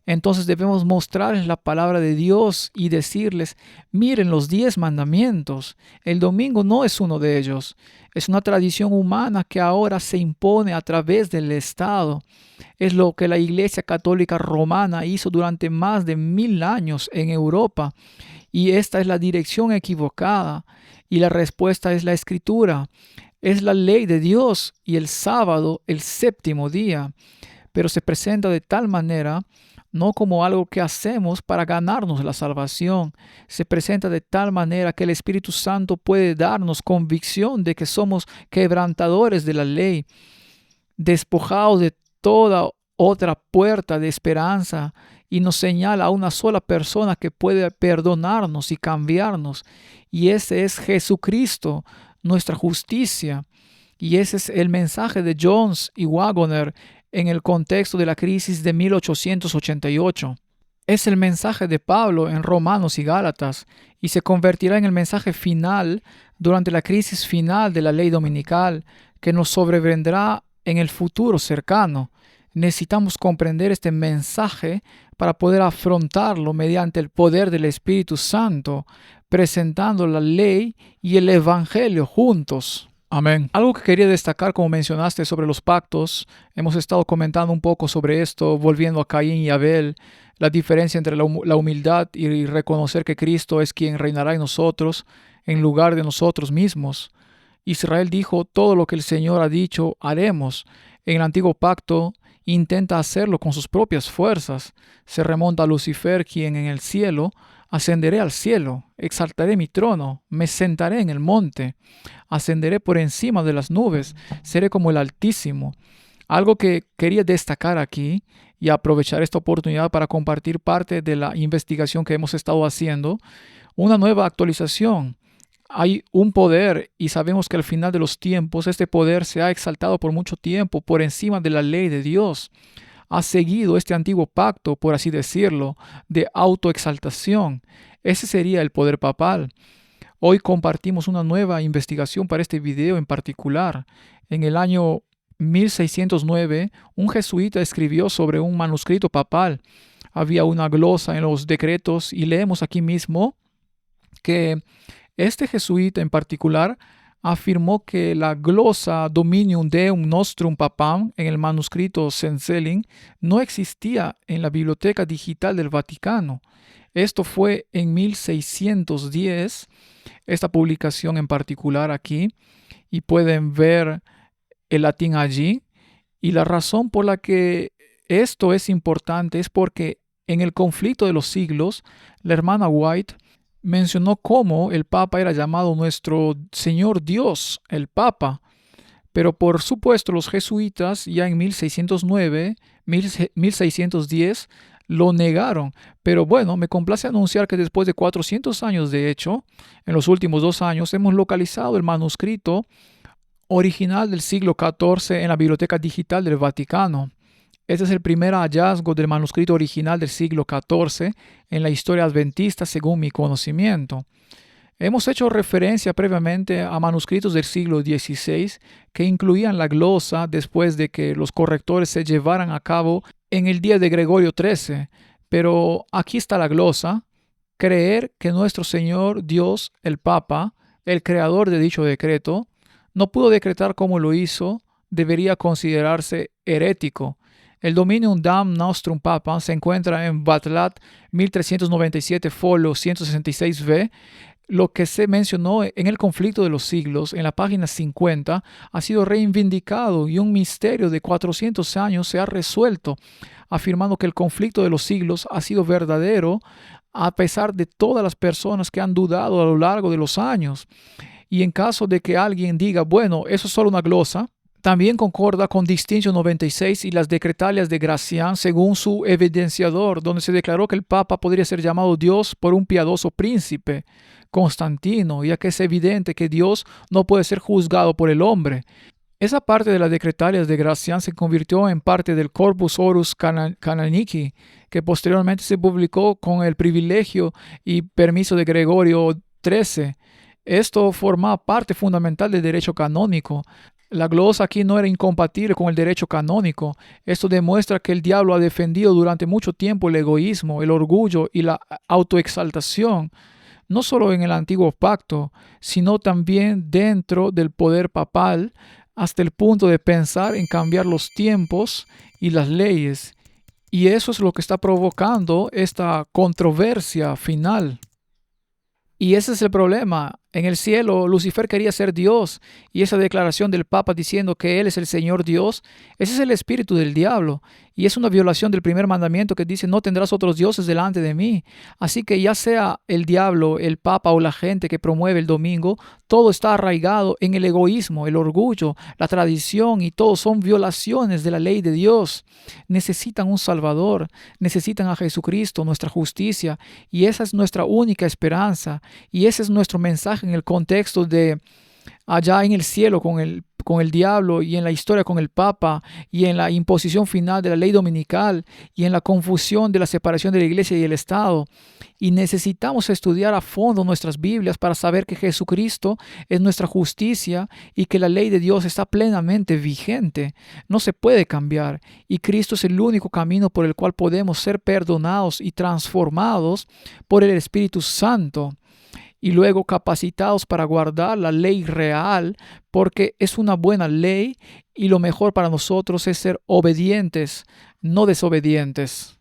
Entonces debemos mostrarles la palabra de Dios y decirles, miren los 10 mandamientos. El domingo no es uno de ellos. Es una tradición humana que ahora se impone a través del Estado. Es lo que la Iglesia Católica Romana hizo durante más de 1000 años en Europa. Y esta es la dirección equivocada. Y la respuesta es la Escritura. Es la ley de Dios y el sábado, el séptimo día. Pero se presenta de tal manera no como algo que hacemos para ganarnos la salvación. Se presenta de tal manera que el Espíritu Santo puede darnos convicción de que somos quebrantadores de la ley, despojados de toda otra puerta de esperanza, y nos señala a una sola persona que puede perdonarnos y cambiarnos, y ese es Jesucristo, nuestra justicia. Y ese es el mensaje de Jones y Waggoner en el contexto de la crisis de 1888. Es el mensaje de Pablo en Romanos y Gálatas y se convertirá en el mensaje final durante la crisis final de la ley dominical que nos sobrevendrá en el futuro cercano. Necesitamos comprender este mensaje para poder afrontarlo mediante el poder del Espíritu Santo, presentando la ley y el Evangelio juntos. Amén. Algo que quería destacar, como mencionaste, sobre los pactos, hemos estado comentando un poco sobre esto, volviendo a Caín y Abel, la diferencia entre la humildad y reconocer que Cristo es quien reinará en nosotros en lugar de nosotros mismos. Israel dijo, todo lo que el Señor ha dicho, haremos. En el antiguo pacto intenta hacerlo con sus propias fuerzas. Se remonta a Lucifer, quien en el cielo, ascenderé al cielo, exaltaré mi trono, me sentaré en el monte, ascenderé por encima de las nubes, seré como el Altísimo. Algo que quería destacar aquí y aprovechar esta oportunidad para compartir parte de la investigación que hemos estado haciendo, una nueva actualización. Hay un poder y sabemos que al final de los tiempos este poder se ha exaltado por mucho tiempo por encima de la ley de Dios. Ha seguido este antiguo pacto, por así decirlo, de autoexaltación. Ese sería el poder papal. Hoy compartimos una nueva investigación para este video en particular. En el año 1609, un jesuita escribió sobre un manuscrito papal. Había una glosa en los decretos y leemos aquí mismo que este jesuita en particular afirmó que la glosa Dominium Deum Nostrum Papam en el manuscrito Cencelin no existía en la biblioteca digital del Vaticano. Esto fue en 1610, esta publicación en particular aquí, y pueden ver el latín allí. Y la razón por la que esto es importante es porque en el conflicto de los siglos, la hermana White mencionó cómo el Papa era llamado nuestro Señor Dios, el Papa. Pero por supuesto los jesuitas ya en 1609, 1610 lo negaron. Pero bueno, me complace anunciar que después de 400 años de hecho, en los últimos 2 años, hemos localizado el manuscrito original del siglo XIV en la Biblioteca Digital del Vaticano. Este es el primer hallazgo del manuscrito original del siglo XIV en la historia adventista según mi conocimiento. Hemos hecho referencia previamente a manuscritos del siglo XVI que incluían la glosa después de que los correctores se llevaran a cabo en el día de Gregorio XIII. Pero aquí está la glosa. Creer que nuestro Señor Dios, el Papa, el creador de dicho decreto, no pudo decretar como lo hizo, debería considerarse herético. El Dominium Deum Nostrum Papam se encuentra en Batlat 1397 folio 166b. Lo que se mencionó en el conflicto de los siglos, en la página 50, ha sido reivindicado y un misterio de 400 años se ha resuelto, afirmando que el conflicto de los siglos ha sido verdadero a pesar de todas las personas que han dudado a lo largo de los años. Y en caso de que alguien diga, bueno, eso es solo una glosa, También concorda con Distinction 96 y las Decretalias de Gracián según su evidenciador, donde se declaró que el Papa podría ser llamado Dios por un piadoso príncipe, Constantino, ya que es evidente que Dios no puede ser juzgado por el hombre. Esa parte de las Decretalias de Gracián se convirtió en parte del Corpus Horus Canonici, que posteriormente se publicó con el privilegio y permiso de Gregorio XIII. Esto formaba parte fundamental del derecho canónico. La glosa aquí no era incompatible con el derecho canónico. Esto demuestra que el diablo ha defendido durante mucho tiempo el egoísmo, el orgullo y la autoexaltación, no solo en el antiguo pacto, sino también dentro del poder papal, hasta el punto de pensar en cambiar los tiempos y las leyes. Y eso es lo que está provocando esta controversia final. Y ese es el problema. En el cielo, Lucifer quería ser Dios, y esa declaración del Papa diciendo que Él es el Señor Dios, ese es el espíritu del diablo, y es una violación del primer mandamiento que dice: no tendrás otros dioses delante de mí. Así que ya sea el diablo, el Papa o la gente que promueve el domingo, todo está arraigado en el egoísmo, el orgullo, la tradición, y todo son violaciones de la ley de Dios. Necesitan un Salvador, necesitan a Jesucristo, nuestra justicia, y esa es nuestra única esperanza, y ese es nuestro mensaje en el contexto de allá en el cielo con el diablo, y en la historia con el Papa, y en la imposición final de la ley dominical, y en la confusión de la separación de la iglesia y el Estado. Y necesitamos estudiar a fondo nuestras Biblias para saber que Jesucristo es nuestra justicia y que la ley de Dios está plenamente vigente. No se puede cambiar. Y Cristo es el único camino por el cual podemos ser perdonados y transformados por el Espíritu Santo, y luego capacitados para guardar la ley real, porque es una buena ley, y lo mejor para nosotros es ser obedientes, no desobedientes.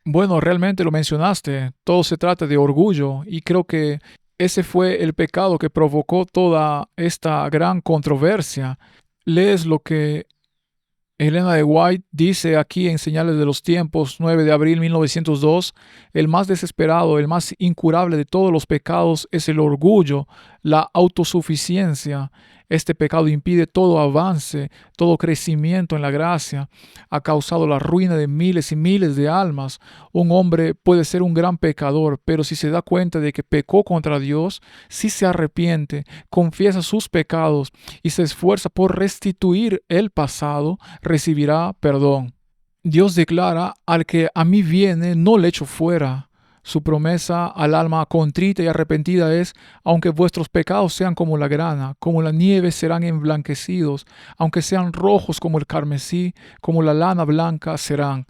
Bueno, realmente lo mencionaste. Todo se trata de orgullo, y creo que ese fue el pecado que provocó toda esta gran controversia. Lees lo que Elena de White dice aquí en Señales de los Tiempos, 9 de abril 1902, el más desesperado, el más incurable de todos los pecados es el orgullo, la autosuficiencia. Este pecado impide todo avance, todo crecimiento en la gracia. Ha causado la ruina de miles y miles de almas. Un hombre puede ser un gran pecador, pero si se da cuenta de que pecó contra Dios, si se arrepiente, confiesa sus pecados y se esfuerza por restituir el pasado, recibirá perdón. Dios declara: al que a mí viene, no le echo fuera. Su promesa al alma contrita y arrepentida es: aunque vuestros pecados sean como la grana, como la nieve serán emblanquecidos, aunque sean rojos como el carmesí, como la lana blanca serán.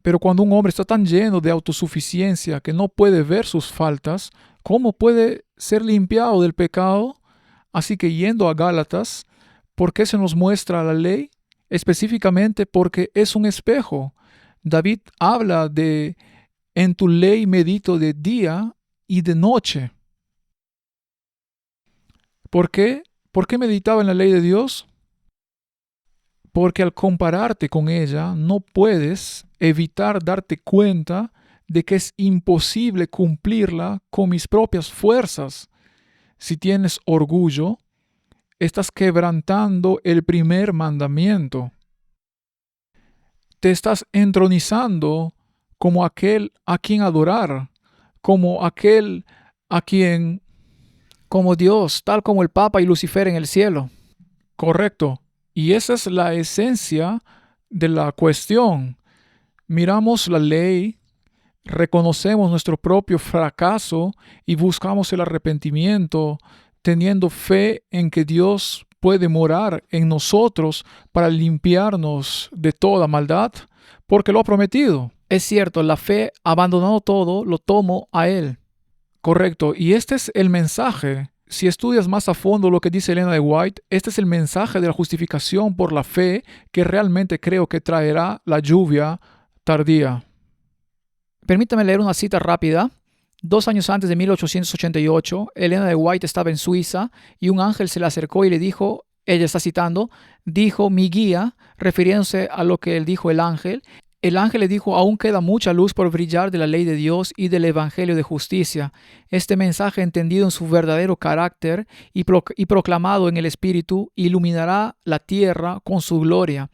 Pero cuando un hombre está tan lleno de autosuficiencia que no puede ver sus faltas, ¿cómo puede ser limpiado del pecado? Así que, yendo a Gálatas, ¿por qué se nos muestra la ley? Específicamente porque es un espejo. David habla de: en tu ley medito de día y de noche. ¿Por qué? ¿Por qué meditaba en la ley de Dios? Porque al compararte con ella, no puedes evitar darte cuenta de que es imposible cumplirla con mis propias fuerzas. Si tienes orgullo, estás quebrantando el primer mandamiento. Te estás entronizando como aquel a quien adorar, como aquel a quien... Como Dios, tal como el Papa y Lucifer en el cielo. Correcto. Y esa es la esencia de la cuestión. Miramos la ley, reconocemos nuestro propio fracaso y buscamos el arrepentimiento, teniendo fe en que Dios puede morar en nosotros para limpiarnos de toda maldad, porque lo ha prometido. Es cierto, la fe, abandonando todo, lo tomo a Él. Correcto, y este es el mensaje. Si estudias más a fondo lo que dice Elena de White, este es el mensaje de la justificación por la fe que realmente creo que traerá la lluvia tardía. Permítame leer una cita rápida. 2 años antes de 1888, Elena de White estaba en Suiza y un ángel se le acercó y le dijo, ella está citando, dijo mi guía, refiriéndose a lo que él dijo el ángel, El ángel le dijo, aún queda mucha luz por brillar de la ley de Dios y del evangelio de justicia. Este mensaje, entendido en su verdadero carácter y proclamado en el Espíritu, iluminará la tierra con su gloria.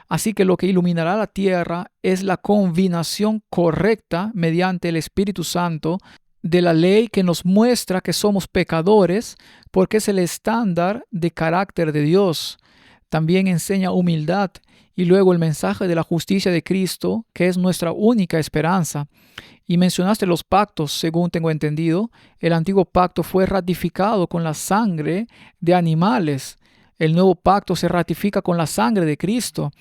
Así que lo que iluminará la tierra es la combinación correcta mediante el Espíritu Santo de la ley que nos muestra que somos pecadores, porque es el estándar de carácter de Dios. También enseña humildad, y luego el mensaje de la justicia de Cristo, que es nuestra única esperanza. Y mencionaste los pactos, según tengo entendido. El antiguo pacto fue ratificado con la sangre de animales. El nuevo pacto se ratifica con la sangre de Cristo.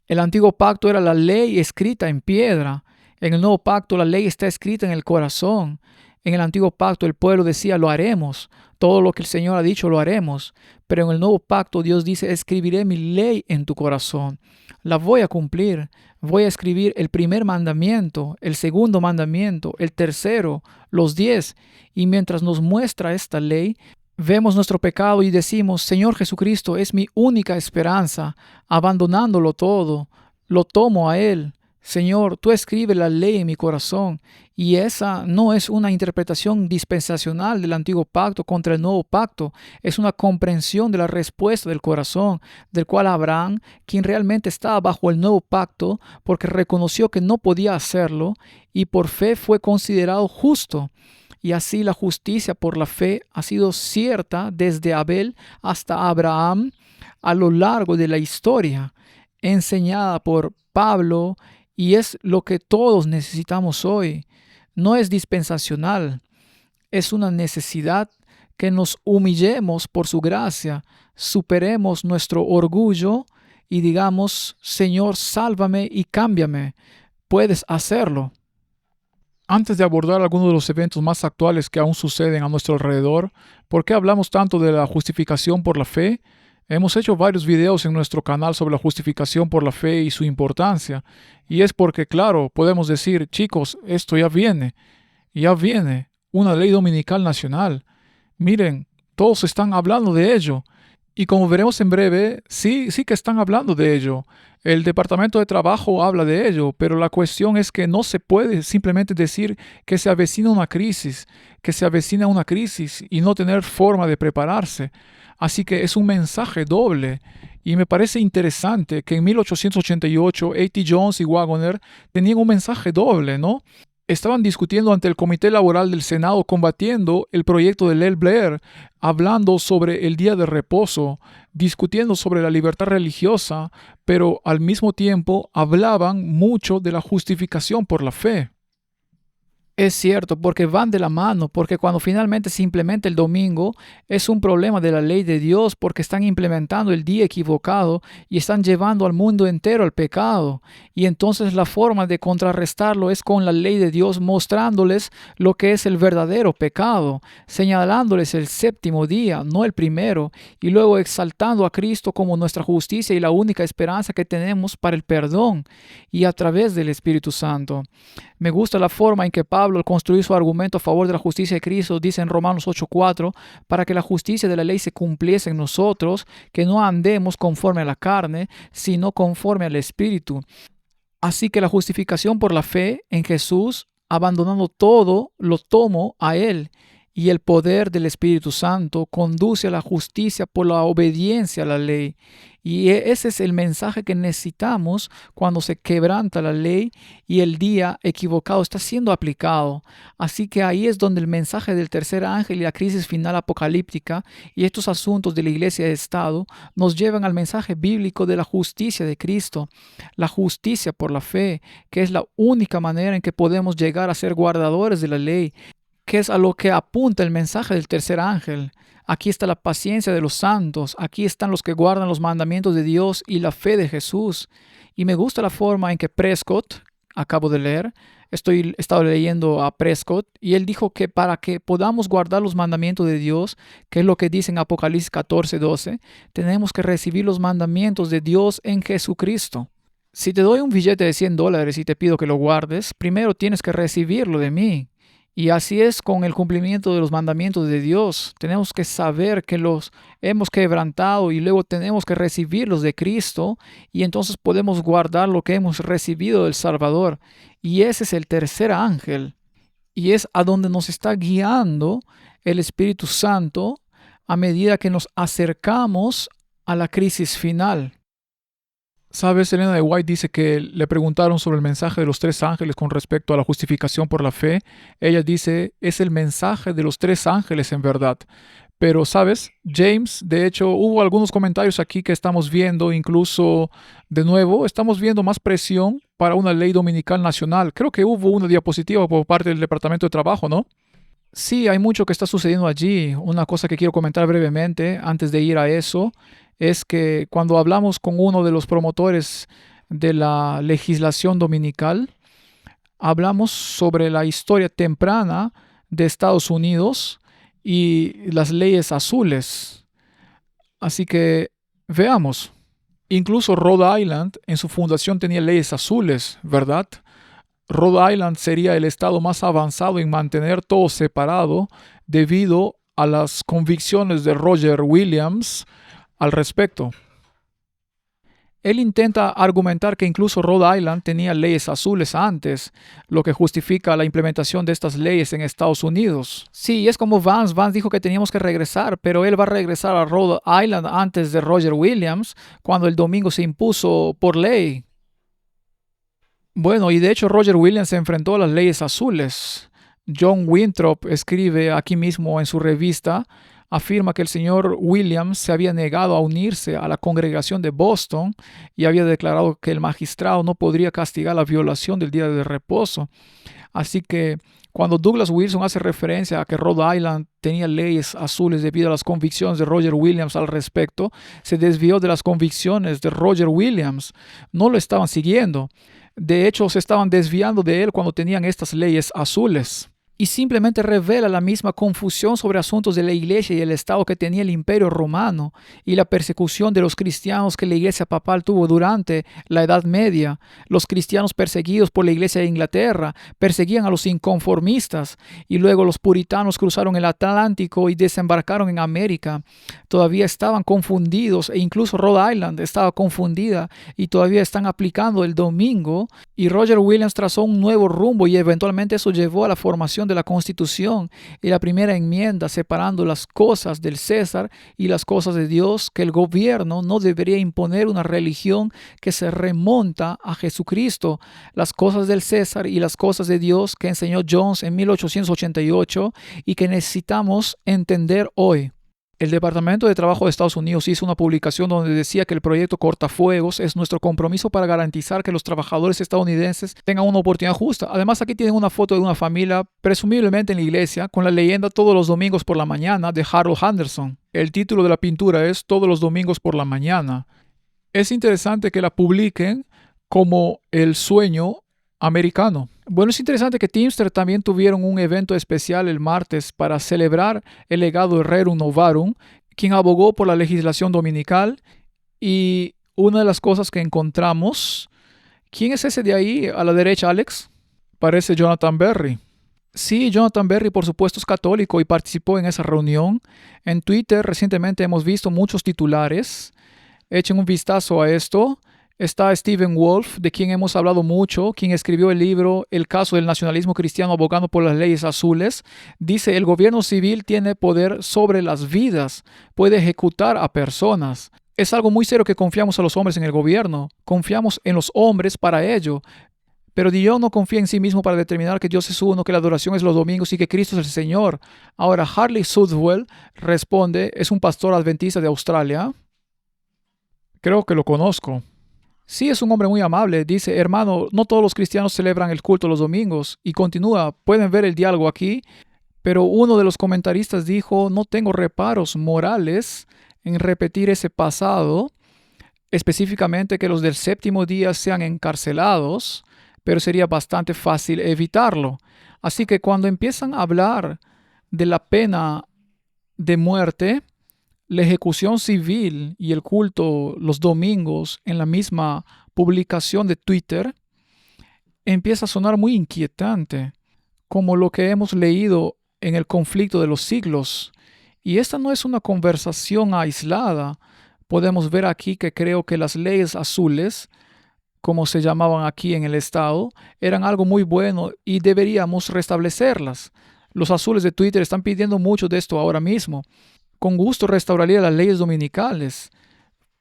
El antiguo pacto era la ley escrita en piedra. En el nuevo pacto la ley está escrita en el corazón. En el antiguo pacto el pueblo decía, lo haremos. Todo lo que el Señor ha dicho lo haremos. Pero en el nuevo pacto Dios dice, escribiré mi ley en tu corazón. La voy a cumplir. Voy a escribir el primer mandamiento, el segundo mandamiento, el tercero, los 10. Y mientras nos muestra esta ley, vemos nuestro pecado y decimos, Señor Jesucristo es mi única esperanza. Abandonándolo todo, lo tomo a Él. Señor, tú escribes la ley en mi corazón, y esa no es una interpretación dispensacional del antiguo pacto contra el nuevo pacto, es una comprensión de la respuesta del corazón, del cual Abraham, quien realmente estaba bajo el nuevo pacto, porque reconoció que no podía hacerlo, y por fe fue considerado justo. Y así la justicia por la fe ha sido cierta desde Abel hasta Abraham a lo largo de la historia, enseñada por Pablo, y es lo que todos necesitamos hoy. No es dispensacional, es una necesidad que nos humillemos por su gracia, superemos nuestro orgullo y digamos, Señor, sálvame y cámbiame. Puedes hacerlo. Antes de abordar algunos de los eventos más actuales que aún suceden a nuestro alrededor, ¿por qué hablamos tanto de la justificación por la fe? Hemos hecho varios videos en nuestro canal sobre la justificación por la fe y su importancia. Y es porque, claro, podemos decir, chicos, esto ya viene una ley dominical nacional. Miren, todos están hablando de ello. Y como veremos en breve, sí que están hablando de ello. El Departamento de Trabajo habla de ello, pero la cuestión es que no se puede simplemente decir que se avecina una crisis y no tener forma de prepararse. Así que es un mensaje doble. Y me parece interesante que en 1888 A.T. Jones y Waggoner tenían un mensaje doble, ¿no? Estaban discutiendo ante el Comité Laboral del Senado, combatiendo el proyecto de Lel Blair, hablando sobre el día de reposo, discutiendo sobre la libertad religiosa, pero al mismo tiempo hablaban mucho de la justificación por la fe. Es cierto, porque van de la mano, porque cuando finalmente se implementa el domingo, es un problema de la ley de Dios, porque están implementando el día equivocado y están llevando al mundo entero al pecado. Y entonces la forma de contrarrestarlo es con la ley de Dios, mostrándoles lo que es el verdadero pecado, señalándoles el séptimo día, no el primero, y luego exaltando a Cristo como nuestra justicia y la única esperanza que tenemos para el perdón, y a través del Espíritu Santo. Me gusta la forma en que Pablo, al construir su argumento a favor de la justicia de Cristo, dice en Romanos 8:4, para que la justicia de la ley se cumpliese en nosotros, que no andemos conforme a la carne, sino conforme al Espíritu. Así que la justificación por la fe en Jesús, abandonando todo, lo tomo a Él. Y el poder del Espíritu Santo conduce a la justicia por la obediencia a la ley. Y ese es el mensaje que necesitamos cuando se quebranta la ley y el día equivocado está siendo aplicado. Así que ahí es donde el mensaje del tercer ángel y la crisis final apocalíptica y estos asuntos de la iglesia de Estado nos llevan al mensaje bíblico de la justicia de Cristo. La justicia por la fe, que es la única manera en que podemos llegar a ser guardadores de la ley, que es a lo que apunta el mensaje del tercer ángel. Aquí está la paciencia de los santos, aquí están los que guardan los mandamientos de Dios y la fe de Jesús. Y me gusta la forma en que Prescott, acabo de leer, he estado leyendo a Prescott, y él dijo que para que podamos guardar los mandamientos de Dios, que es lo que dice en Apocalipsis 14:12, tenemos que recibir los mandamientos de Dios en Jesucristo. Si te doy un billete de $100 y te pido que lo guardes, primero tienes que recibirlo de mí. Y así es con el cumplimiento de los mandamientos de Dios. Tenemos que saber que los hemos quebrantado y luego tenemos que recibirlos de Cristo y entonces podemos guardar lo que hemos recibido del Salvador. Y ese es el tercer ángel. Y es a donde nos está guiando el Espíritu Santo a medida que nos acercamos a la crisis final. ¿Sabes? Elena de White dice que le preguntaron sobre el mensaje de los tres ángeles con respecto a la justificación por la fe. Ella dice, es el mensaje de los tres ángeles en verdad. Pero, ¿sabes? James, de hecho, hubo algunos comentarios aquí que estamos viendo, incluso, de nuevo, estamos viendo más presión para una ley dominical nacional. Creo que hubo una diapositiva por parte del Departamento de Trabajo, ¿no? Sí, hay mucho que está sucediendo allí. Una cosa que quiero comentar brevemente antes de ir a eso es que cuando hablamos con uno de los promotores de la legislación dominical, hablamos sobre la historia temprana de Estados Unidos y las leyes azules. Así que veamos. Incluso Rhode Island en su fundación tenía leyes azules, ¿verdad? Rhode Island sería el estado más avanzado en mantener todo separado debido a las convicciones de Roger Williams al respecto. Él intenta argumentar que incluso Rhode Island tenía leyes azules antes, lo que justifica la implementación de estas leyes en Estados Unidos. Sí, es como Vance. Vance dijo que teníamos que regresar, pero él va a regresar a Rhode Island antes de Roger Williams, cuando el domingo se impuso por ley. Bueno, y de hecho Roger Williams se enfrentó a las leyes azules. John Winthrop escribe aquí mismo en su revista, afirma que el señor Williams se había negado a unirse a la congregación de Boston y había declarado que el magistrado no podría castigar la violación del día de reposo. Así que cuando Douglas Wilson hace referencia a que Rhode Island tenía leyes azules debido a las convicciones de Roger Williams al respecto, se desvió de las convicciones de Roger Williams. No lo estaban siguiendo. De hecho, se estaban desviando de él cuando tenían estas leyes azules. Y simplemente revela la misma confusión sobre asuntos de la iglesia y el Estado que tenía el Imperio Romano y la persecución de los cristianos que la iglesia papal tuvo durante la Edad Media. Los cristianos perseguidos por la iglesia de Inglaterra perseguían a los inconformistas y luego los puritanos cruzaron el Atlántico y desembarcaron en América. Todavía estaban confundidos e incluso Rhode Island estaba confundida y todavía están aplicando el domingo, y Roger Williams trazó un nuevo rumbo y eventualmente eso llevó a la formación de la Constitución y la primera enmienda, separando las cosas del César y las cosas de Dios, que el gobierno no debería imponer una religión que se remonta a Jesucristo, las cosas del César y las cosas de Dios que enseñó Jones en 1888 y que necesitamos entender hoy. El Departamento de Trabajo de Estados Unidos hizo una publicación donde decía que el proyecto Cortafuegos es nuestro compromiso para garantizar que los trabajadores estadounidenses tengan una oportunidad justa. Además, aquí tienen una foto de una familia, presumiblemente en la iglesia, con la leyenda Todos los domingos por la mañana de Harold Anderson. El título de la pintura es Todos los domingos por la mañana. Es interesante que la publiquen como el sueño americano. Bueno, es interesante que Teamster también tuvieron un evento especial el martes para celebrar el legado de Rerum Novarum, quien abogó por la legislación dominical. Y una de las cosas que encontramos, ¿quién es ese de ahí a la derecha, Alex? Parece Jonathan Berry. Sí, Jonathan Berry, por supuesto, es católico y participó en esa reunión. En Twitter recientemente hemos visto muchos titulares. Echen un vistazo a esto. Está Stephen Wolfe, de quien hemos hablado mucho, quien escribió el libro El caso del nacionalismo cristiano abogando por las leyes azules. Dice, el gobierno civil tiene poder sobre las vidas, puede ejecutar a personas. Es algo muy serio que confiamos a los hombres en el gobierno. Confiamos en los hombres para ello. Pero Dios no confía en sí mismo para determinar que Dios es uno, que la adoración es los domingos y que Cristo es el Señor. Ahora, Harley Sudwell responde, es un pastor adventista de Australia. Creo que lo conozco. Sí, es un hombre muy amable. Dice, hermano, no todos los cristianos celebran el culto los domingos. Y continúa, pueden ver el diálogo aquí. Pero uno de los comentaristas dijo, no tengo reparos morales en repetir ese pasado, específicamente que los del séptimo día sean encarcelados, pero sería bastante fácil evitarlo. Así que cuando empiezan a hablar de la pena de muerte, la ejecución civil y el culto los domingos en la misma publicación de Twitter, empieza a sonar muy inquietante. como lo que hemos leído en el conflicto de los siglos. Y esta no es una conversación aislada. Podemos ver aquí que creo que las leyes azules, como se llamaban aquí en el estado, eran algo muy bueno y deberíamos restablecerlas. Los azules de Twitter están pidiendo mucho de esto ahora mismo. Con gusto restauraría las leyes dominicales.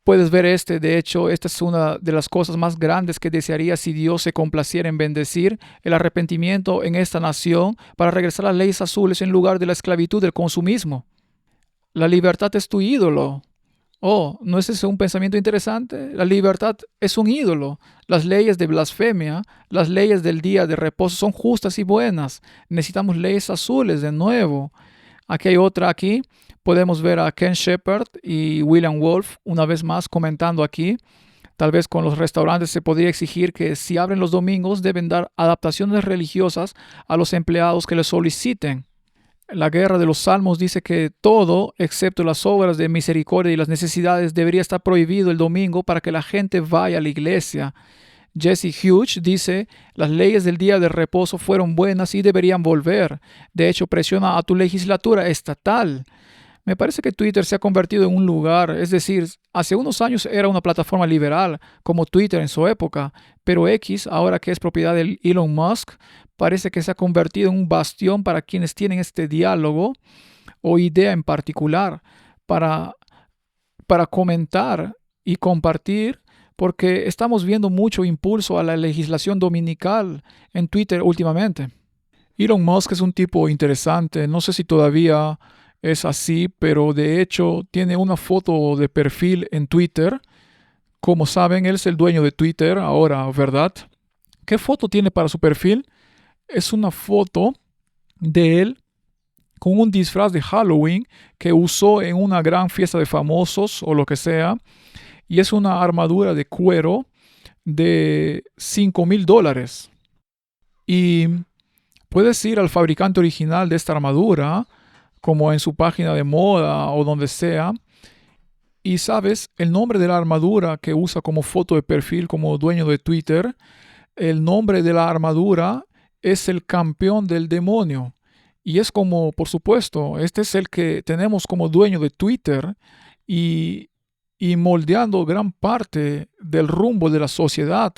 Puedes ver de hecho, esta es una de las cosas más grandes que desearía si Dios se complaciera en bendecir el arrepentimiento en esta nación para regresar a las leyes azules en lugar de la esclavitud del consumismo. La libertad es tu ídolo. Oh, ¿no es ese un pensamiento interesante? La libertad es un ídolo. Las leyes de blasfemia, las leyes del día de reposo son justas y buenas. Necesitamos leyes azules de nuevo. Aquí hay otra aquí. Podemos ver a Ken Shepard y William Wolf una vez más comentando aquí. Tal vez con los restaurantes se podría exigir que si abren los domingos deben dar adaptaciones religiosas a los empleados que les soliciten. La guerra de los salmos dice que todo, excepto las obras de misericordia y las necesidades, debería estar prohibido el domingo para que la gente vaya a la iglesia. Jesse Hughes dice, las leyes del día de reposo fueron buenas y deberían volver. De hecho, presiona a tu legislatura estatal. Me parece que Twitter se ha convertido en un lugar, es decir, hace unos años era una plataforma liberal, como Twitter en su época, pero X, ahora que es propiedad de Elon Musk, parece que se ha convertido en un bastión para quienes tienen este diálogo o idea en particular para comentar y compartir, porque estamos viendo mucho impulso a la legislación dominical en Twitter últimamente. Elon Musk es un tipo interesante, no sé si todavía es así, pero de hecho tiene una foto de perfil en Twitter. Como saben, él es el dueño de Twitter ahora, ¿verdad? ¿Qué foto tiene para su perfil? Es una foto de él con un disfraz de Halloween que usó en una gran fiesta de famosos o lo que sea. Y es una armadura de cuero de $5,000. Y puedes ir al fabricante original de esta armadura, como en su página de moda o donde sea, y sabes, el nombre de la armadura que usa como foto de perfil como dueño de Twitter, el nombre de la armadura es el campeón del demonio. Y es como, por supuesto, este es el que tenemos como dueño de Twitter y moldeando gran parte del rumbo de la sociedad.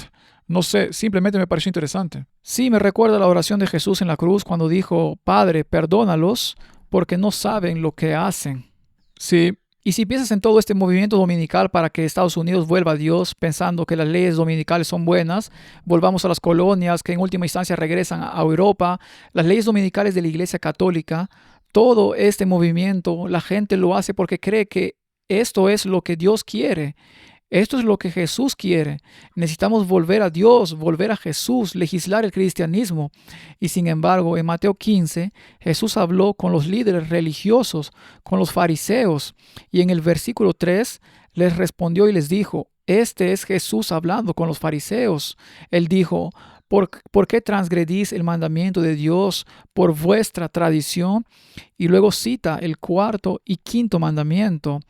No sé, simplemente me pareció interesante. Sí, me recuerda la oración de Jesús en la cruz cuando dijo, Padre, perdónalos porque no saben lo que hacen. Sí. Y si piensas en todo este movimiento dominical para que Estados Unidos vuelva a Dios, pensando que las leyes dominicales son buenas, volvamos a las colonias que en última instancia regresan a Europa, las leyes dominicales de la Iglesia Católica, todo este movimiento, la gente lo hace porque cree que esto es lo que Dios quiere. Esto es lo que Jesús quiere. Necesitamos volver a Dios, volver a Jesús, legislar el cristianismo. Y sin embargo, en Mateo 15, Jesús habló con los líderes religiosos, con los fariseos. Y en el versículo 3 les respondió y les dijo, este es Jesús hablando con los fariseos. Él dijo, ¿por qué transgredís el mandamiento de Dios por vuestra tradición? Y luego cita el cuarto y quinto mandamiento.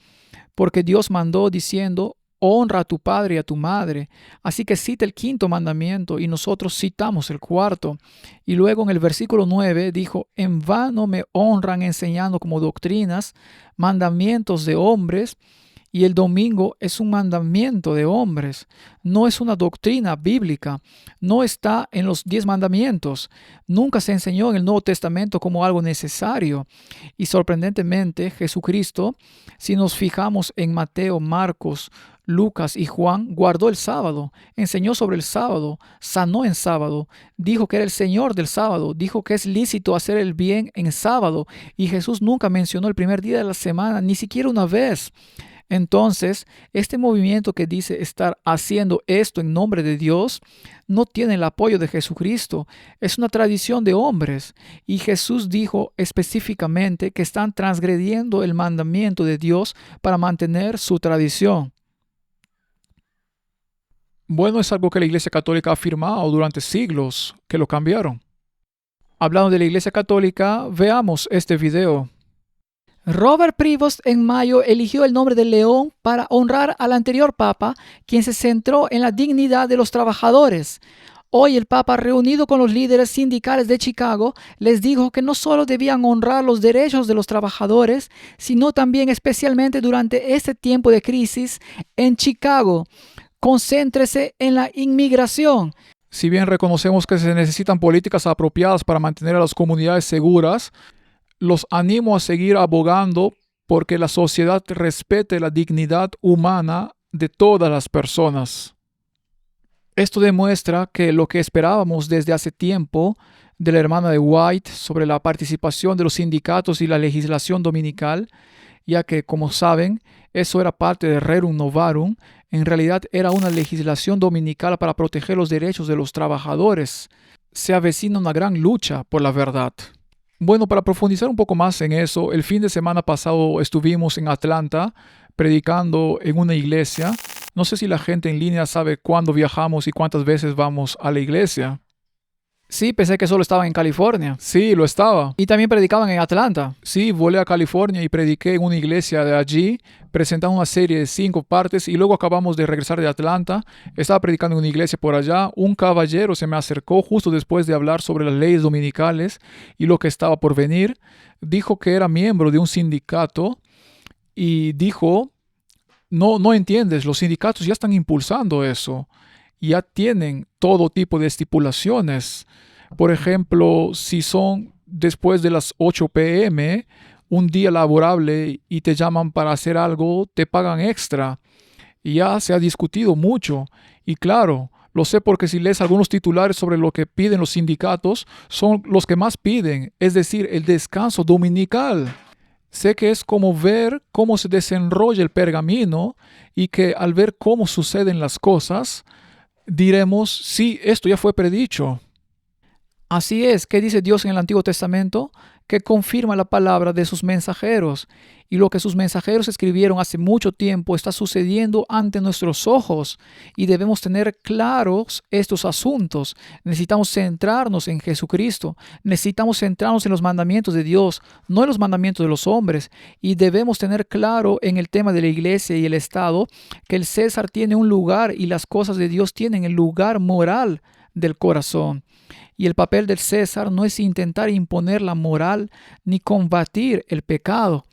Porque Dios mandó diciendo, honra a tu padre y a tu madre. Así que cita el quinto mandamiento y nosotros citamos el cuarto. Y luego en el versículo 9 dijo, en vano me honran enseñando como doctrinas, mandamientos de hombres. Y el domingo es un mandamiento de hombres, no es una doctrina bíblica, no está en los 10 mandamientos, nunca se enseñó en el Nuevo Testamento como algo necesario. Y sorprendentemente, Jesucristo, si nos fijamos en Mateo, Marcos, Lucas y Juan, guardó el sábado, enseñó sobre el sábado, sanó en sábado, dijo que era el Señor del sábado, dijo que es lícito hacer el bien en sábado, y Jesús nunca mencionó el primer día de la semana, ni siquiera una vez. Entonces, este movimiento que dice estar haciendo esto en nombre de Dios no tiene el apoyo de Jesucristo. Es una tradición de hombres. Y Jesús dijo específicamente que están transgrediendo el mandamiento de Dios para mantener su tradición. Bueno, es algo que la Iglesia Católica ha afirmado durante siglos, que lo cambiaron. Hablando de la Iglesia Católica, veamos este video. Robert Prevost en mayo eligió el nombre de León para honrar al anterior papa, quien se centró en la dignidad de los trabajadores. Hoy el Papa, reunido con los líderes sindicales de Chicago, les dijo que no solo debían honrar los derechos de los trabajadores, sino también especialmente durante este tiempo de crisis en Chicago. Concéntrese en la inmigración. Si bien reconocemos que se necesitan políticas apropiadas para mantener a las comunidades seguras, los animo a seguir abogando porque la sociedad respete la dignidad humana de todas las personas. Esto demuestra que lo que esperábamos desde hace tiempo de la hermana de White sobre la participación de los sindicatos y la legislación dominical, ya que, como saben, eso era parte de Rerum Novarum, en realidad era una legislación dominical para proteger los derechos de los trabajadores. Se avecina una gran lucha por la verdad. Bueno, para profundizar un poco más en eso, el fin de semana pasado estuvimos en Atlanta predicando en una iglesia. No sé si la gente en línea sabe cuándo viajamos y cuántas veces vamos a la iglesia. Sí, pensé que solo estaban en California. Sí, lo estaba. Y también predicaban en Atlanta. Sí, volé a California y prediqué en una iglesia de allí, presentando una serie de 5 partes y luego acabamos de regresar de Atlanta. Estaba predicando en una iglesia por allá. Un caballero se me acercó justo después de hablar sobre las leyes dominicales y lo que estaba por venir. Dijo que era miembro de un sindicato y dijo, no entiendes, los sindicatos ya están impulsando eso. Ya tienen todo tipo de estipulaciones. Por ejemplo, si son después de las 8 p.m., un día laborable y te llaman para hacer algo, te pagan extra. Y ya se ha discutido mucho. Y claro, lo sé porque si lees algunos titulares sobre lo que piden los sindicatos, son los que más piden, es decir, el descanso dominical. Sé que es como ver cómo se desenrolla el pergamino y que al ver cómo suceden las cosas, diremos, sí, esto ya fue predicho. Así es, ¿qué dice Dios en el Antiguo Testamento? Que confirma la palabra de sus mensajeros. Y lo que sus mensajeros escribieron hace mucho tiempo está sucediendo ante nuestros ojos. Y debemos tener claros estos asuntos. Necesitamos centrarnos en Jesucristo. Necesitamos centrarnos en los mandamientos de Dios, no en los mandamientos de los hombres. Y debemos tener claro en el tema de la iglesia y el Estado que el César tiene un lugar y las cosas de Dios tienen el lugar moral del corazón. Y el papel del César no es intentar imponer la moral ni combatir el pecado.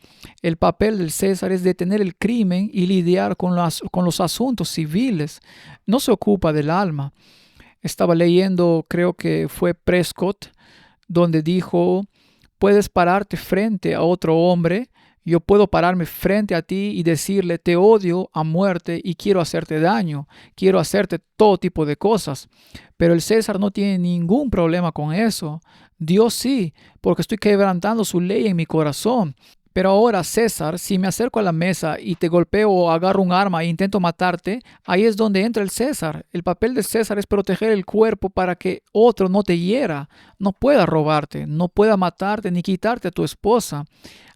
El papel del César es detener el crimen y lidiar con los asuntos civiles. No se ocupa del alma. Estaba leyendo, creo que fue Prescott, donde dijo, puedes pararte frente a otro hombre, yo puedo pararme frente a ti y decirle, te odio a muerte y quiero hacerte daño, quiero hacerte todo tipo de cosas. Pero el César no tiene ningún problema con eso. Dios sí, porque estoy quebrantando su ley en mi corazón. Pero ahora, César, si me acerco a la mesa y te golpeo o agarro un arma e intento matarte, ahí es donde entra el César. El papel del César es proteger el cuerpo para que otro no te hiera, no pueda robarte, no pueda matarte ni quitarte a tu esposa.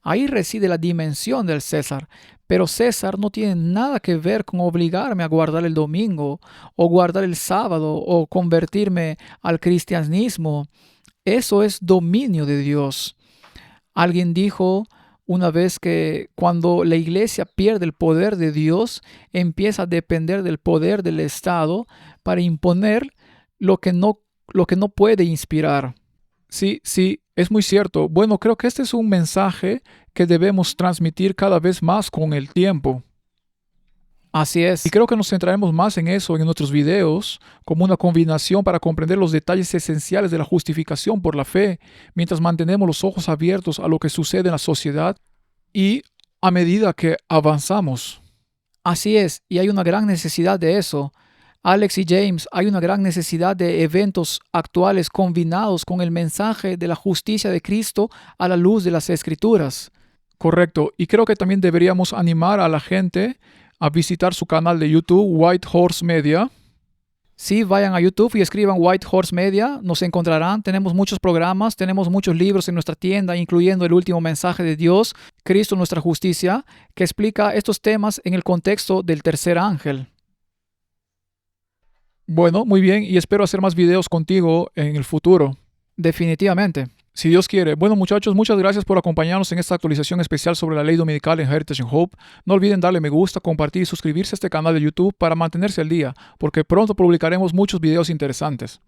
Ahí reside la dimensión del César. Pero César no tiene nada que ver con obligarme a guardar el domingo o guardar el sábado o convertirme al cristianismo. Eso es dominio de Dios. Alguien dijo una vez que cuando la iglesia pierde el poder de Dios, empieza a depender del poder del Estado para imponer lo que no puede inspirar. Sí, es muy cierto. Bueno, creo que este es un mensaje que debemos transmitir cada vez más con el tiempo. Así es. Y creo que nos centraremos más en eso en nuestros videos, como una combinación para comprender los detalles esenciales de la justificación por la fe, mientras mantenemos los ojos abiertos a lo que sucede en la sociedad y a medida que avanzamos. Así es, y hay una gran necesidad de eso. Alex y James, hay una gran necesidad de eventos actuales combinados con el mensaje de la justicia de Cristo a la luz de las Escrituras. Correcto, y creo que también deberíamos animar a la gente a visitar su canal de YouTube, White Horse Media. Sí, vayan a YouTube y escriban White Horse Media, nos encontrarán. Tenemos muchos programas, tenemos muchos libros en nuestra tienda, incluyendo el último mensaje de Dios, Cristo nuestra justicia, que explica estos temas en el contexto del tercer ángel. Bueno, muy bien, y espero hacer más videos contigo en el futuro. Definitivamente. si Dios quiere. Bueno, muchachos, muchas gracias por acompañarnos en esta actualización especial sobre la ley dominical en Heritage and Hope. No olviden darle me gusta, compartir y suscribirse a este canal de YouTube para mantenerse al día, porque pronto publicaremos muchos videos interesantes.